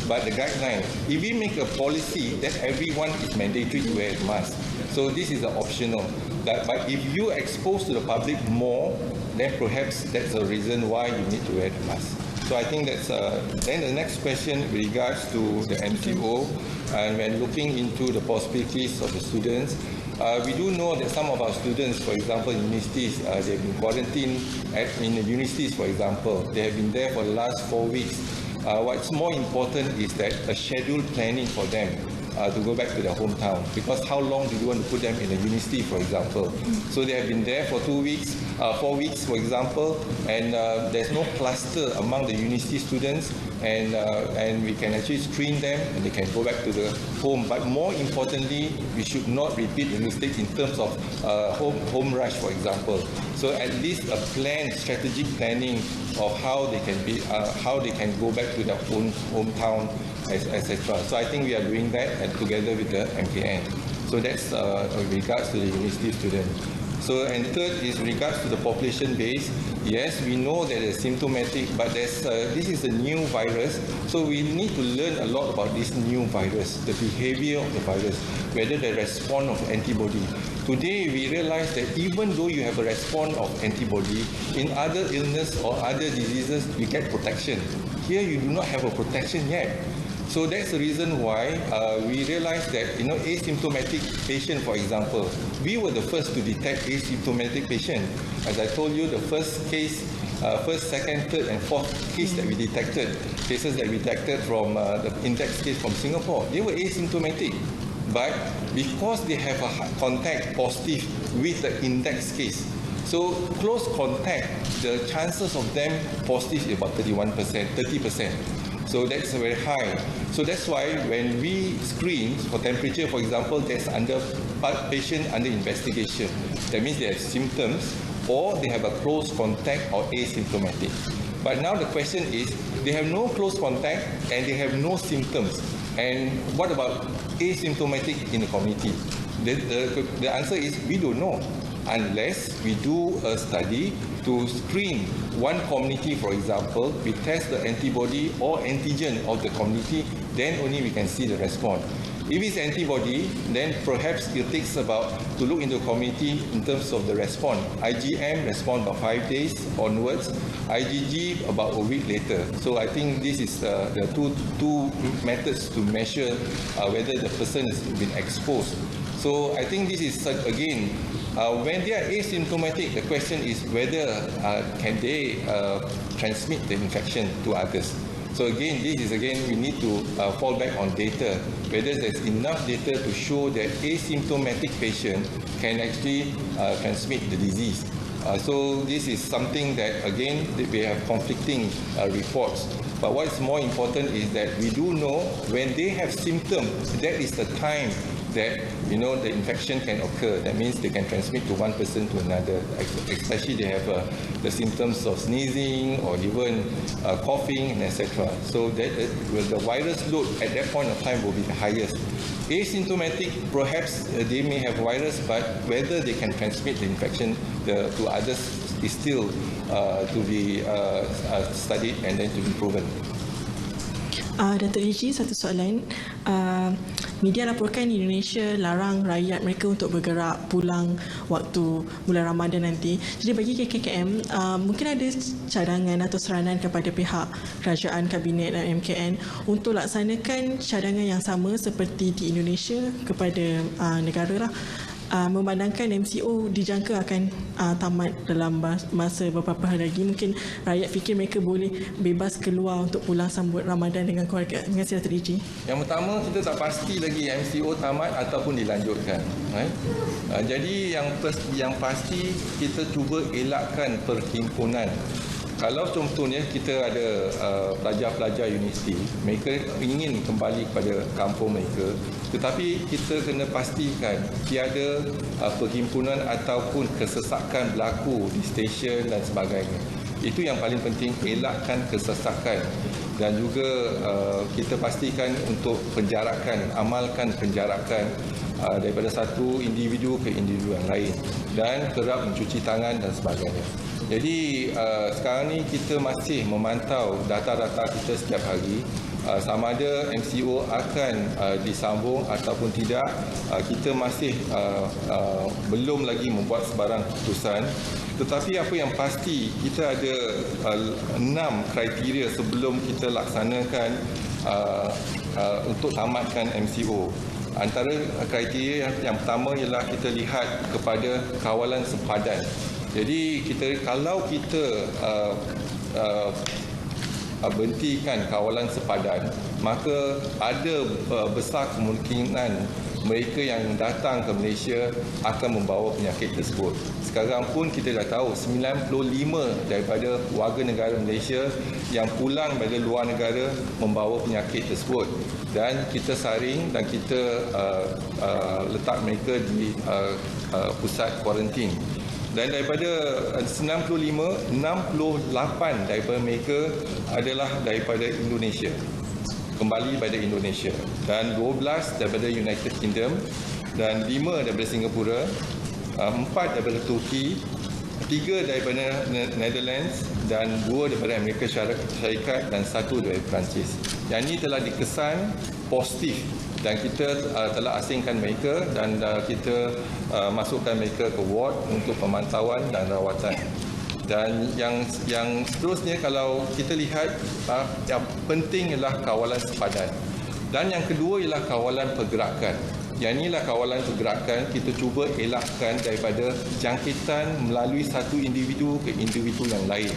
But the guideline, if we make a policy that everyone is mandatory to wear a mask, so this is optional. But if you expose to the public more, then perhaps that's the reason why you need to wear the mask. So I think that's. Then the next question with regards to the MCO, and when looking into the possibilities of the students, we do know that some of our students, for example, in universities, they have been quarantined in the universities, for example. They have been there for the last 4 weeks. What's more important is that a scheduled planning for them. to go back to their hometown, because how long do you want to put them in a university, for example? So they have been there for 4 weeks, for example, and there's no cluster among the university students, and we can actually screen them and they can go back to the home. But more importantly, we should not repeat the mistake in terms of home rush, for example. So at least a plan, strategic planning of how they can go back to their own hometown, etc. So I think we are doing that, and together with the MKN. So that's with regards to the university student. So, and third is regards to the population base. Yes, we know that it's symptomatic, but this is a new virus, so we need to learn a lot about this new virus, the behavior of the virus, whether the response of antibody. Today, we realize that even though you have a response of antibody, in other illness or other diseases, you get protection. Here, you do not have a protection yet. So that's the reason why we realized that, asymptomatic patient, for example, we were the first to detect asymptomatic patient. As I told you, the first case, first, second, third, and fourth case that we detected, cases that we detected from the index case from Singapore, they were asymptomatic. But because they have a contact positive with the index case, so close contact, the chances of them positive is about 31%, 30%. So that's very high. So that's why when we screen for temperature, for example, there's patient under investigation. That means they have symptoms or they have a close contact or asymptomatic. But now the question is, they have no close contact and they have no symptoms. And what about asymptomatic in the community? The answer is we don't know, unless we do a study to screen one community, for example, we test the antibody or antigen of the community, then only we can see the response. If it's antibody, then perhaps it takes about to look into the community in terms of the response. IgM respond about 5 days onwards, IgG about a week later. So I think this is the two methods to measure whether the person has been exposed. So I think this is, again, when they are asymptomatic, the question is whether can they transmit the infection to others. So again, we need to fall back on data, whether there's enough data to show that asymptomatic patient can actually transmit the disease. So this is something that, again, we have conflicting reports. But what's more important is that we do know when they have symptoms, that is the time that the infection can occur. That means they can transmit to one person to another, especially they have the symptoms of sneezing or even coughing, and etc. So that the virus load at that point of time will be the highest. Asymptomatic, perhaps they may have virus, but whether they can transmit the infection to others is still to be studied and then to be proven. Datuk Eji, satu soalan. Media laporkan Indonesia larang rakyat mereka untuk bergerak pulang waktu bulan Ramadan nanti. Jadi bagi KKM, mungkin ada cadangan atau saranan kepada pihak kerajaan, kabinet dan MKN untuk laksanakan cadangan yang sama seperti di Indonesia kepada negara lah. Memandangkan MCO dijangka akan tamat dalam masa beberapa hari lagi, mungkin rakyat fikir mereka boleh bebas keluar untuk pulang sambut Ramadan dengan keluarga. Terima kasih Datuk Eji. Yang pertama, kita tak pasti lagi MCO tamat ataupun dilanjutkan. Jadi yang pasti kita cuba elakkan perhimpunan. Kalau contohnya kita ada pelajar-pelajar universiti, mereka ingin kembali kepada kampung mereka, tetapi kita kena pastikan tiada perhimpunan ataupun kesesakan berlaku di stesen dan sebagainya. Itu yang paling penting, elakkan kesesakan, dan juga kita pastikan untuk penjarakan, amalkan penjarakan daripada satu individu ke individu yang lain, dan kerap mencuci tangan dan sebagainya. Jadi sekarang ni kita masih memantau data-data kita setiap hari, sama ada MCO akan disambung ataupun tidak. Kita masih belum lagi membuat sebarang keputusan. Tetapi apa yang pasti, kita ada 6 kriteria sebelum kita laksanakan untuk tamatkan MCO. Antara kriteria yang pertama ialah kita lihat kepada kawalan sempadan. Jadi kalau kita bentikan kawalan sepadan, maka ada besar kemungkinan mereka yang datang ke Malaysia akan membawa penyakit tersebut. Sekarang pun kita dah tahu 95 daripada warga negara Malaysia yang pulang dari luar negara membawa penyakit tersebut, dan kita saring dan kita letak mereka di pusat kuarantin. Dan daripada 95, 68 daripada mereka adalah daripada Indonesia, kembali pada Indonesia, dan 12 daripada United Kingdom, dan 5 daripada Singapura, 4 daripada Turki, 3 daripada Netherlands, dan 2 daripada Amerika Syarikat, dan 1 daripada Perancis. Yang ini telah dikesan positif, dan kita telah asingkan mereka dan kita masukkan mereka ke ward untuk pemantauan dan rawatan. Dan yang seterusnya, kalau kita lihat, yang penting ialah kawalan sepadan. Dan yang kedua ialah kawalan pergerakan. Yang inilah kawalan pergerakan, kita cuba elakkan daripada jangkitan melalui satu individu ke individu yang lain.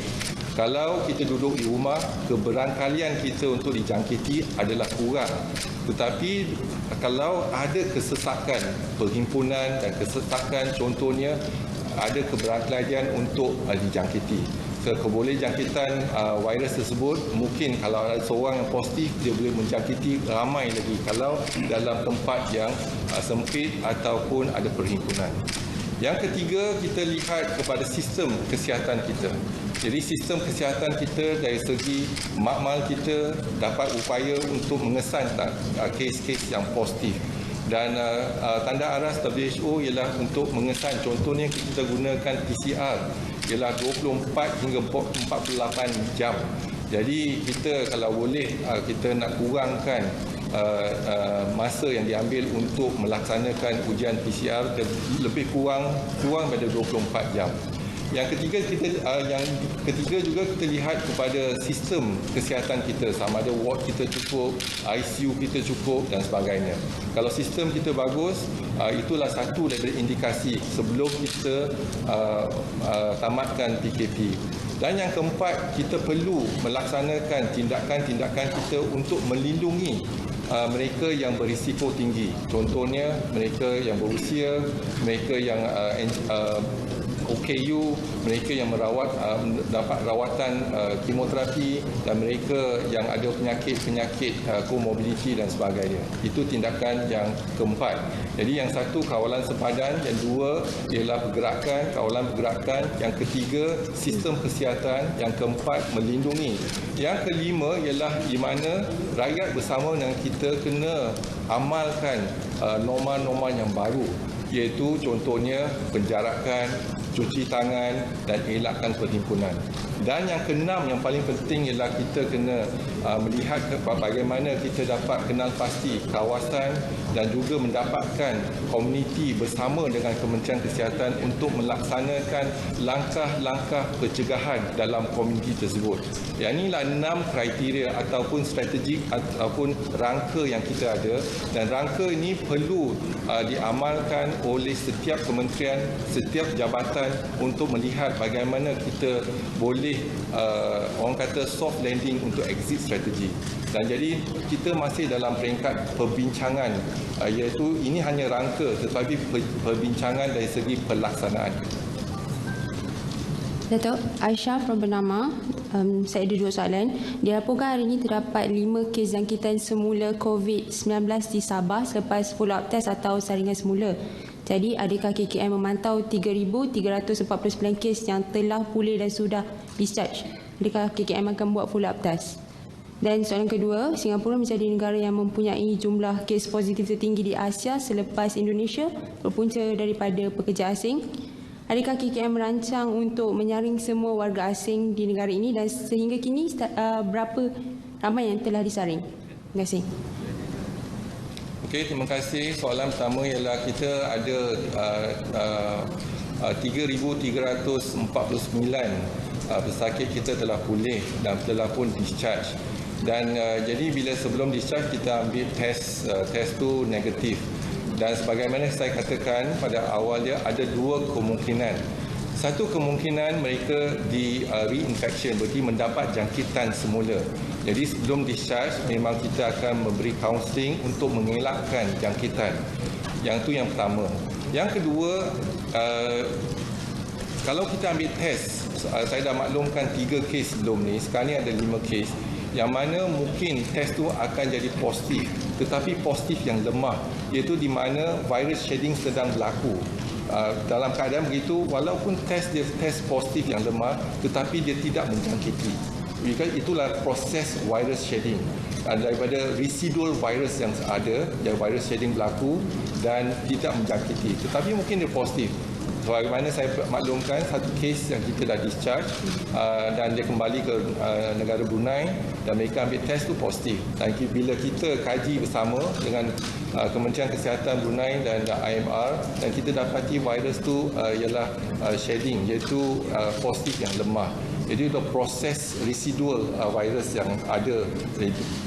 Kalau kita duduk di rumah, keberangkalian kita untuk dijangkiti adalah kurang. Tetapi kalau ada kesesakan perhimpunan dan kesesakan, contohnya ada keberangkalian untuk dijangkiti. Keboleh jangkitan virus tersebut, mungkin kalau ada seorang yang positif, dia boleh menjangkiti ramai lagi kalau dalam tempat yang sempit ataupun ada perhimpunan. Yang ketiga, kita lihat kepada sistem kesihatan kita. Jadi sistem kesihatan kita dari segi makmal kita dapat upaya untuk mengesan kes-kes yang positif. Dan tanda aras WHO ialah untuk mengesan, contohnya kita gunakan PCR, ialah 24 hingga 48 jam. Jadi kita kalau boleh, kita nak kurangkan masa yang diambil untuk melaksanakan ujian PCR lebih kurang pada 24 jam. Yang ketiga juga kita lihat kepada sistem kesihatan kita, sama ada ward kita cukup, ICU kita cukup dan sebagainya. Kalau sistem kita bagus, itulah satu daripada indikasi sebelum kita tamatkan PKP. Dan yang keempat, kita perlu melaksanakan tindakan-tindakan kita untuk melindungi mereka yang berisiko tinggi. Contohnya mereka yang berusia, mereka yang OKU, mereka yang dapat rawatan kemoterapi, dan mereka yang ada penyakit komorbiditi dan sebagainya. Itu tindakan yang keempat. Jadi yang satu kawalan sepadan, yang dua ialah kawalan pergerakan, yang ketiga sistem kesihatan, yang keempat melindungi. Yang kelima ialah di mana rakyat bersama dengan kita kena amalkan norma-norma yang baru, iaitu contohnya penjarakan, cuci tangan dan elakkan perhimpunan. Dan yang keenam yang paling penting ialah kita kena melihat bagaimana kita dapat kenal pasti kawasan dan juga mendapatkan komuniti bersama dengan Kementerian Kesihatan untuk melaksanakan langkah-langkah pencegahan dalam komuniti tersebut. Yang inilah 6 kriteria ataupun strategik ataupun rangka yang kita ada, dan rangka ini perlu diamalkan oleh setiap kementerian, setiap jabatan untuk melihat bagaimana kita boleh orang kata soft landing untuk exit strategy. Dan jadi kita masih dalam peringkat perbincangan, iaitu ini hanya rangka tetapi perbincangan dari segi pelaksanaan. Datuk, Aisyah from Bernama. Saya ada 2 soalan. Dilaporkan hari ini terdapat 5 kes jangkitan semula COVID-19 di Sabah selepas follow-up test atau saringan semula. Jadi, adakah KKM memantau 3,349 kes yang telah pulih dan sudah discharge? Adakah KKM akan buat follow-up test? Dan soalan kedua, Singapura menjadi negara yang mempunyai jumlah kes positif tertinggi di Asia selepas Indonesia berpunca daripada pekerja asing. Adakah KKM merancang untuk menyaring semua warga asing di negara ini, dan sehingga kini berapa ramai yang telah disaring? Terima kasih. Okey, terima kasih. Soalan pertama ialah kita ada 3,349 pesakit kita telah pulih dan telah pun discharge. Dan jadi bila sebelum discharge kita ambil test tu negatif. Dan sebagaimana saya katakan pada awal dia ada 2 kemungkinan. Satu kemungkinan mereka di reinfection, berarti mendapat jangkitan semula. Jadi sebelum discharge memang kita akan memberi counselling untuk mengelakkan jangkitan. Yang tu yang pertama. Yang kedua, kalau kita ambil test, saya dah maklumkan 3 kes sebelum ni, sekarang ni ada 5 kes, yang mana mungkin test tu akan jadi positif, tetapi positif yang lemah, iaitu di mana virus shedding sedang berlaku. Dalam keadaan begitu, walaupun dia test positif yang lemah, tetapi dia tidak menjangkiti. Itulah proses virus shedding. Daripada residual virus yang ada, yang virus shedding berlaku dan tidak menjangkiti. Tetapi mungkin dia positif. Bagaimana saya maklumkan satu kes yang kita dah discharge dan dia kembali ke negara Brunei dan mereka ambil test tu positif. Dan bila kita kaji bersama dengan Kementerian Kesihatan Brunei dan IMR, dan kita dapati virus tu ialah shedding, iaitu positif yang lemah. Jadi itu proses residual virus yang ada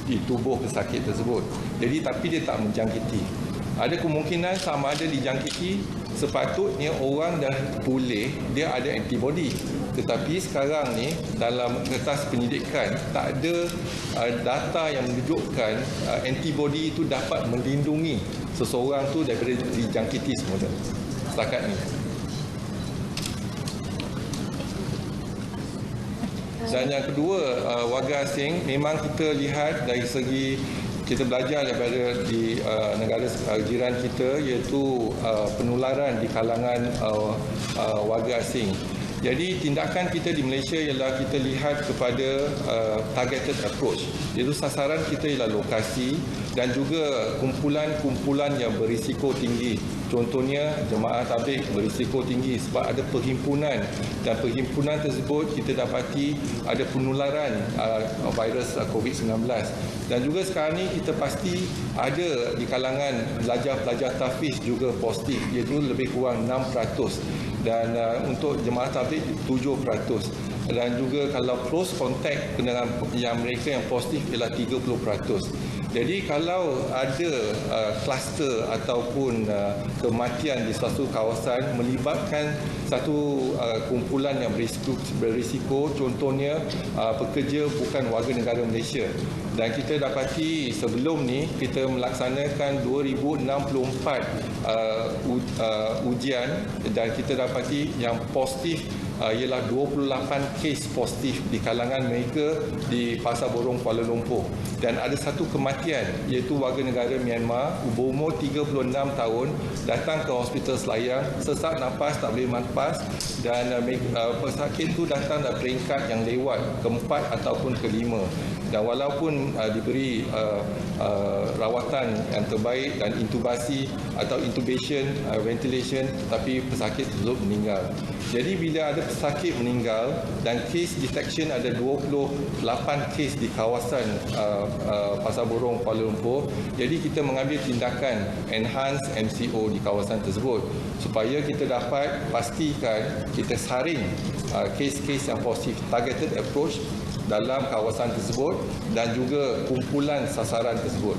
di tubuh pesakit tersebut. Jadi tapi dia tak menjangkiti. Ada kemungkinan sama ada dijangkiti, sepatutnya orang dah pulih, dia ada antibody. Tetapi sekarang ni dalam kertas penyidikan tak ada data yang menunjukkan antibody itu dapat melindungi seseorang tu daripada dijangkiti semula setakat ni. Dan yang kedua, warga asing memang kita lihat dari segi kita belajar daripada di negara jiran kita, iaitu penularan di kalangan warga asing. Jadi tindakan kita di Malaysia ialah kita lihat kepada targeted approach. Iaitu sasaran kita ialah lokasi dan juga kumpulan-kumpulan yang berisiko tinggi. Contohnya jemaah tabligh berisiko tinggi sebab ada perhimpunan, dan perhimpunan tersebut kita dapati ada penularan virus COVID-19. Dan juga sekarang ni kita pasti ada di kalangan pelajar-pelajar tahfiz juga positif, iaitu lebih kurang 6%, dan untuk jemaah tabligh 7%. Dan juga kalau close contact dengan yang mereka yang positif ialah 30%. Jadi kalau ada kluster ataupun kematian di suatu kawasan melibatkan satu kumpulan yang berisiko, contohnya pekerja bukan warga negara Malaysia. Dan kita dapati sebelum ni kita melaksanakan 2064 ujian, dan kita dapati yang positif ialah 28 kes positif di kalangan mereka di Pasar Borong Kuala Lumpur. Dan ada satu kematian, iaitu warga negara Myanmar berumur 36 tahun, datang ke Hospital Selayang, sesak nafas, tak boleh nafas, dan pesakit itu datang dari peringkat yang lewat, keempat ataupun kelima. Dan walaupun diberi rawatan yang terbaik dan intubasi atau intubation, ventilation, tapi pesakit tersebut meninggal. Jadi bila ada pesakit meninggal dan case detection ada 28 case di kawasan Pasar Borong Kuala Lumpur, jadi kita mengambil tindakan enhance MCO di kawasan tersebut supaya kita dapat pastikan kita saring kes-kes yang positif, targeted approach dalam kawasan tersebut dan juga kumpulan sasaran tersebut.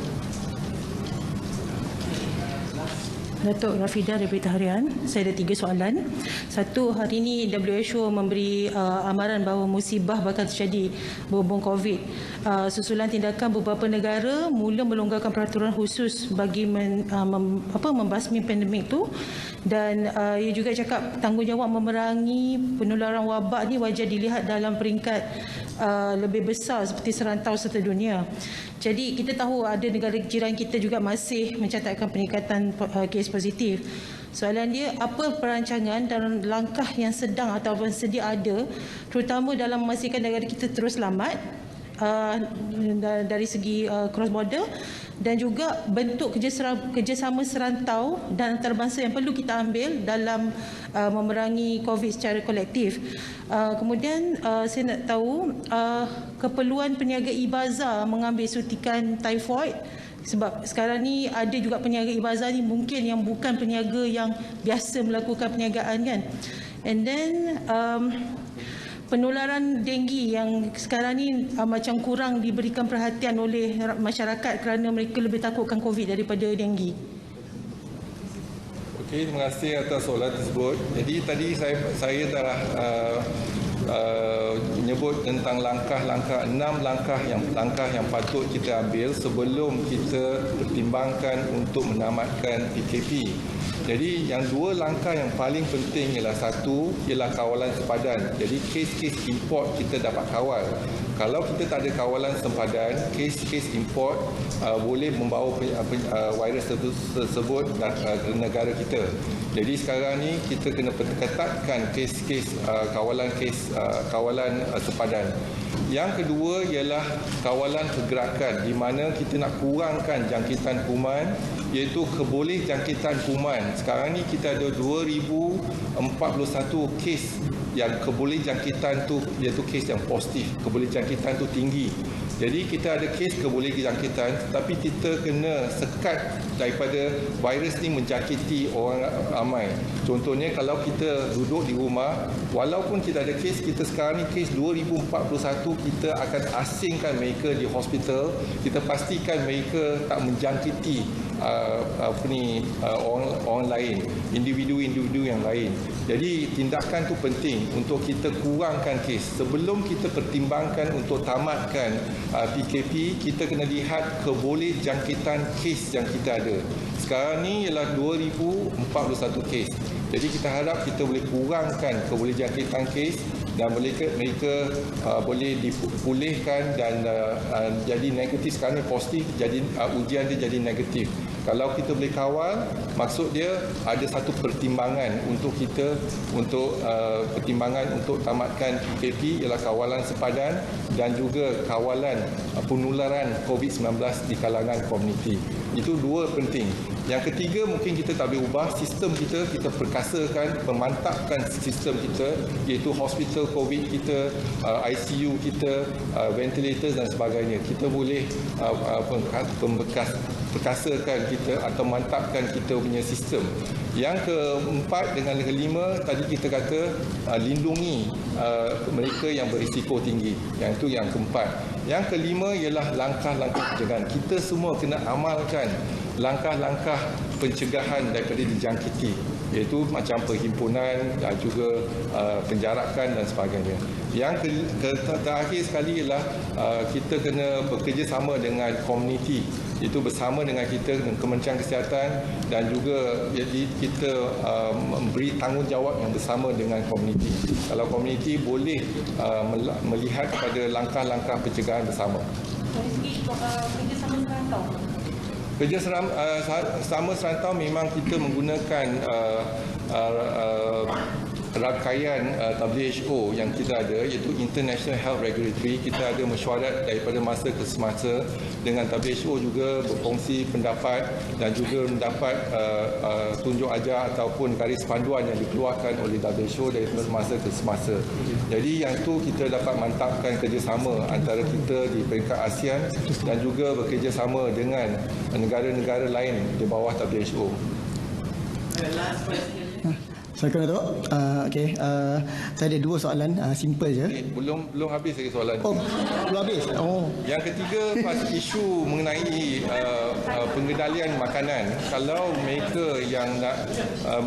Datuk Rafidah dari Berita Harian. Saya ada 3 soalan. Satu, hari ini WHO memberi amaran bahawa musibah bakal terjadi berhubung COVID. Susulan tindakan beberapa negara mula melonggarkan peraturan khusus bagi membasmi pandemik itu, dan ia juga cakap tanggungjawab memerangi penularan wabak ni wajar dilihat dalam peringkat lebih besar seperti serantau serta dunia. Jadi kita tahu ada negara jiran kita juga masih mencatatkan peningkatan kes positif. Soalan dia, apa perancangan dan langkah yang sedang ataupun sedia ada, terutama dalam memastikan negara kita terus selamat dari segi cross border, dan juga bentuk kerjasama serantau dan antarabangsa yang perlu kita ambil dalam memerangi COVID secara kolektif. Kemudian saya nak tahu keperluan peniaga Ibaza mengambil suntikan typhoid, sebab sekarang ni ada juga peniaga Ibaza ni mungkin yang bukan peniaga yang biasa melakukan perniagaan kan. And then penularan denggi yang sekarang ni macam kurang diberikan perhatian oleh masyarakat kerana mereka lebih takutkan COVID daripada denggi. Okey, terima kasih atas soalan tersebut. Jadi tadi saya telah menyebut tentang langkah-langkah 6 langkah yang patut kita ambil sebelum kita pertimbangkan untuk menamatkan PKP. Jadi yang 2 langkah yang paling penting ialah satu ialah kawalan sempadan. Jadi kes-kes import kita dapat kawal. Kalau kita tak ada kawalan sempadan, kes-kes import boleh membawa virus tersebut ke negara kita. Jadi sekarang ni kita kena ketatkan kes-kes kawalan sempadan. Yang kedua ialah kawalan pergerakan di mana kita nak kurangkan jangkitan kuman, iaitu keboleh jangkitan kuman. Sekarang ni kita ada 2041 kes yang keboleh jangkitan tu iaitu kes yang positif, keboleh jangkitan tu tinggi. Jadi kita ada kes keboleh jangkitan tetapi kita kena sekat daripada virus ni menjangkiti orang ramai. Contohnya kalau kita duduk di rumah, walaupun kita ada kes, kita sekarang ni kes 2041 kita akan asingkan mereka di hospital, kita pastikan mereka tak menjangkiti orang lain, individu-individu yang lain. Jadi tindakan tu penting untuk kita kurangkan kes. Sebelum kita pertimbangkan untuk tamatkan PKP, kita kena lihat keboleh jangkitan kes yang kita ada. Sekarang ni ialah 2041 kes. Jadi kita harap kita boleh kurangkan keboleh jangkitan kes dan mereka boleh dipulihkan dan jadi negatif. Sekarang ni positif, jadi ujian dia jadi negatif. Kalau kita boleh kawal, maksud dia ada satu pertimbangan untuk kita pertimbangan untuk tamatkan PKP ialah kawalan sempadan dan juga kawalan penularan COVID-19 di kalangan komuniti. Itu 2 penting. Yang ketiga, mungkin kita tak boleh ubah sistem kita perkasakan, memantapkan sistem kita, iaitu hospital COVID kita, ICU kita, ventilator dan sebagainya. Kita boleh perkasakan kita atau mantapkan kita punya sistem. Yang keempat dengan kelima, tadi kita kata lindungi mereka yang berisiko tinggi. Yang itu yang keempat. Yang kelima ialah langkah-langkah pencegahan. Kita semua kena amalkan langkah-langkah pencegahan daripada dijangkiti, iaitu macam perhimpunan dan juga penjarakan dan sebagainya. Yang terakhir sekali ialah kita kena bekerjasama dengan komuniti, itu bersama dengan kita, dengan Kementerian Kesihatan, dan juga jadi kita memberi tanggungjawab yang bersama dengan komuniti. Kalau komuniti boleh melihat kepada langkah-langkah pencegahan bersama. Dari segi kerjasama serantau, kerjasama serantau memang kita menggunakan rangkaian WHO yang kita ada, iaitu International Health Regulatory. Kita ada mesyuarat daripada masa ke semasa dengan WHO, juga berkongsi pendapat dan juga mendapat tunjuk ajar ataupun garis panduan yang dikeluarkan oleh WHO daripada masa ke semasa. Jadi yang tu kita dapat mantapkan kerjasama antara kita di peringkat ASEAN dan juga bekerjasama dengan negara-negara lain di bawah WHO. Assalamualaikum Datuk. Saya ada 2 soalan simple je. Belum habis lagi soalan. Oh, belum habis. Oh. Yang ketiga, isu mengenai pengendalian makanan. Kalau mereka yang nak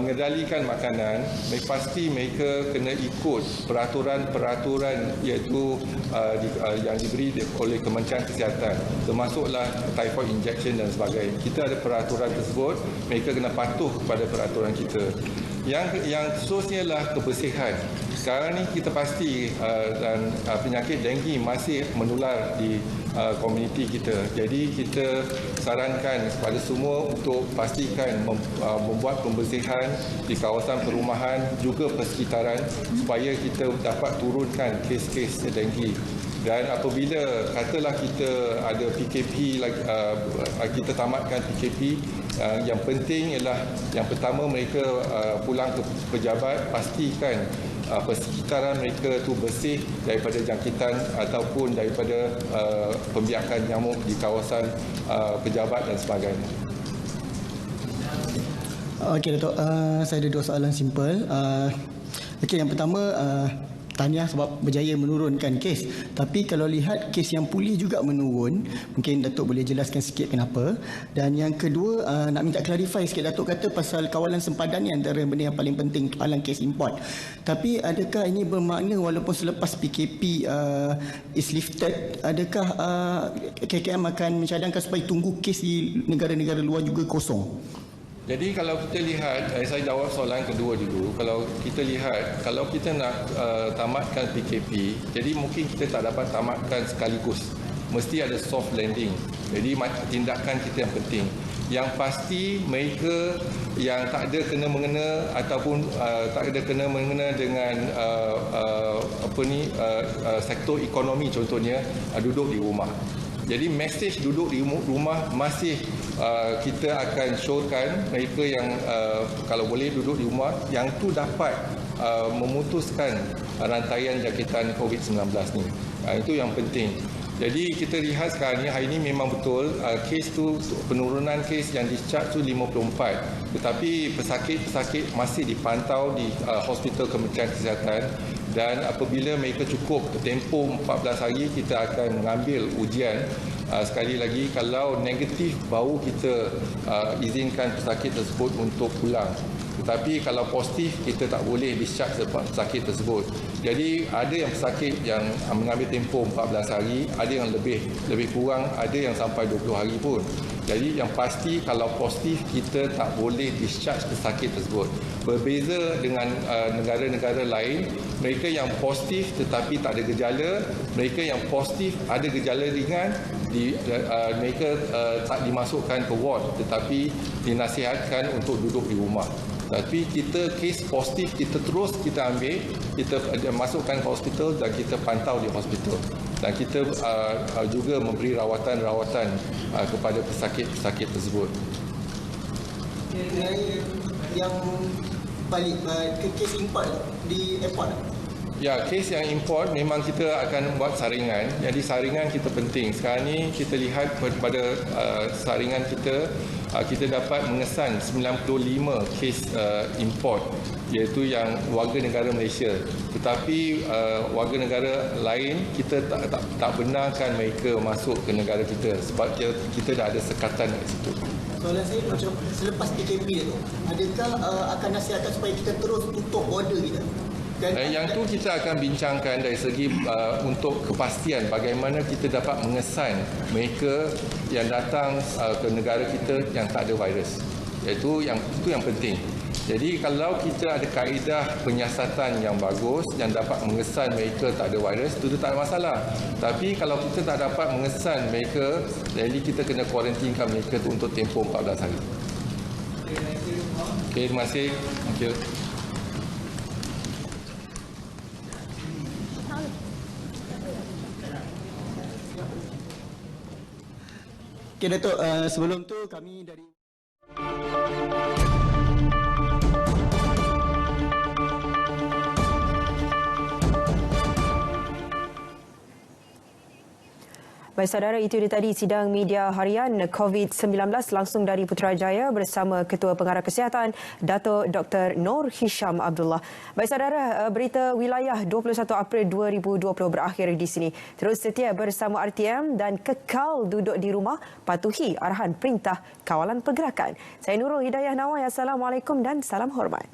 mengendalikan makanan, pasti mereka kena ikut peraturan-peraturan iaitu yang diberi oleh Kementerian Kesihatan, termasuklah typhoid injection dan sebagainya. Kita ada peraturan tersebut, mereka kena patuh kepada peraturan kita. Yang seterusnya adalah kebersihan. Sekarang ni kita pasti dan penyakit denggi masih menular di komuniti kita. Jadi kita sarankan kepada semua untuk pastikan membuat pembersihan di kawasan perumahan juga persekitaran supaya kita dapat turunkan kes-kes denggi. Dan apabila katalah kita ada PKP, kita tamatkan PKP, yang penting ialah yang pertama mereka pulang ke pejabat, pastikan persekitaran mereka tu bersih daripada jangkitan ataupun daripada pembiakan nyamuk di kawasan pejabat dan sebagainya. Okey Datuk, saya ada 2 soalan simple. Okey, yang pertama, tahniah sebab berjaya menurunkan kes. Tapi kalau lihat kes yang pulih juga menurun, mungkin Datuk boleh jelaskan sikit kenapa. Dan yang kedua, nak minta clarify sikit. Datuk kata pasal kawalan sempadan ni antara benda yang paling penting halang kes import. Tapi adakah ini bermakna walaupun selepas PKP is lifted, adakah KKM akan mencadangkan supaya tunggu kes di negara-negara luar juga kosong? Jadi kalau kita lihat, saya jawab soalan kedua dulu. Kalau kita lihat, kalau kita nak tamatkan PKP, jadi mungkin kita tak dapat tamatkan sekaligus. Mesti ada soft landing. Jadi tindakan kita yang penting. Yang pasti mereka yang tak ada kena-mengena ataupun tak ada kena-mengena dengan sektor ekonomi contohnya, duduk di rumah. Jadi mesej duduk di rumah masih kita akan showkan mereka yang kalau boleh duduk di rumah, yang tu dapat memutuskan rantaian jangkitan COVID-19 ni. Itu yang penting. Jadi kita lihat sekarang ni, hari ini memang betul kes tu, penurunan kes yang discharge tu 54. Tetapi pesakit-pesakit masih dipantau di hospital Kementerian Kesihatan, dan apabila mereka cukup tempoh 14 hari, kita akan mengambil ujian. Sekali lagi, kalau negatif baru kita izinkan pesakit tersebut untuk pulang. Tetapi kalau positif, kita tak boleh discharge pesakit tersebut. Jadi ada yang pesakit yang mengambil tempoh 14 hari, ada yang lebih kurang, ada yang sampai 20 hari pun. Jadi yang pasti kalau positif, kita tak boleh discharge pesakit tersebut. Berbeza dengan negara-negara lain, mereka yang positif tetapi tak ada gejala, mereka yang positif ada gejala ringan, mereka tak dimasukkan ke ward tetapi dinasihatkan untuk duduk di rumah. Tapi kita kes positif kita ambil, kita masukkan ke hospital dan kita pantau di hospital. Dan kita juga memberi rawatan-rawatan kepada pesakit-pesakit tersebut. Yang balik ke kes import di airport. Ya, kes yang import memang kita akan buat saringan. Jadi saringan kita penting. Sekarang ni kita lihat pada saringan kita dapat mengesan 95 kes import, iaitu yang warga negara Malaysia. Tetapi warga negara lain kita tak benarkan mereka masuk ke negara kita sebab kita dah ada sekatan kat situ. Soalan saya macam selepas PKP tu, adakah akan nasihatkan supaya kita terus tutup border kita? Yang tu kita akan bincangkan dari segi untuk kepastian bagaimana kita dapat mengesan mereka yang datang ke negara kita yang tak ada virus. Itu yang penting. Jadi kalau kita ada kaedah penyiasatan yang bagus yang dapat mengesan mereka tak ada virus, itu tak ada masalah. Tapi kalau kita tak dapat mengesan mereka, jadi kita kena kuarantinkan mereka untuk tempoh 14 hari. Okey, terima kasih. Thank you. Okey Datuk, sebelum tu kami dari Baik saudara, itu dia tadi sidang media harian COVID-19 langsung dari Putrajaya bersama Ketua Pengarah Kesihatan Datuk Dr. Noor Hisham Abdullah. Baik saudara, berita wilayah 21 April 2020 berakhir di sini. Terus setia bersama RTM dan kekal duduk di rumah, patuhi arahan Perintah Kawalan Pergerakan. Saya Nurul Hidayah Nawai. Assalamualaikum dan salam hormat.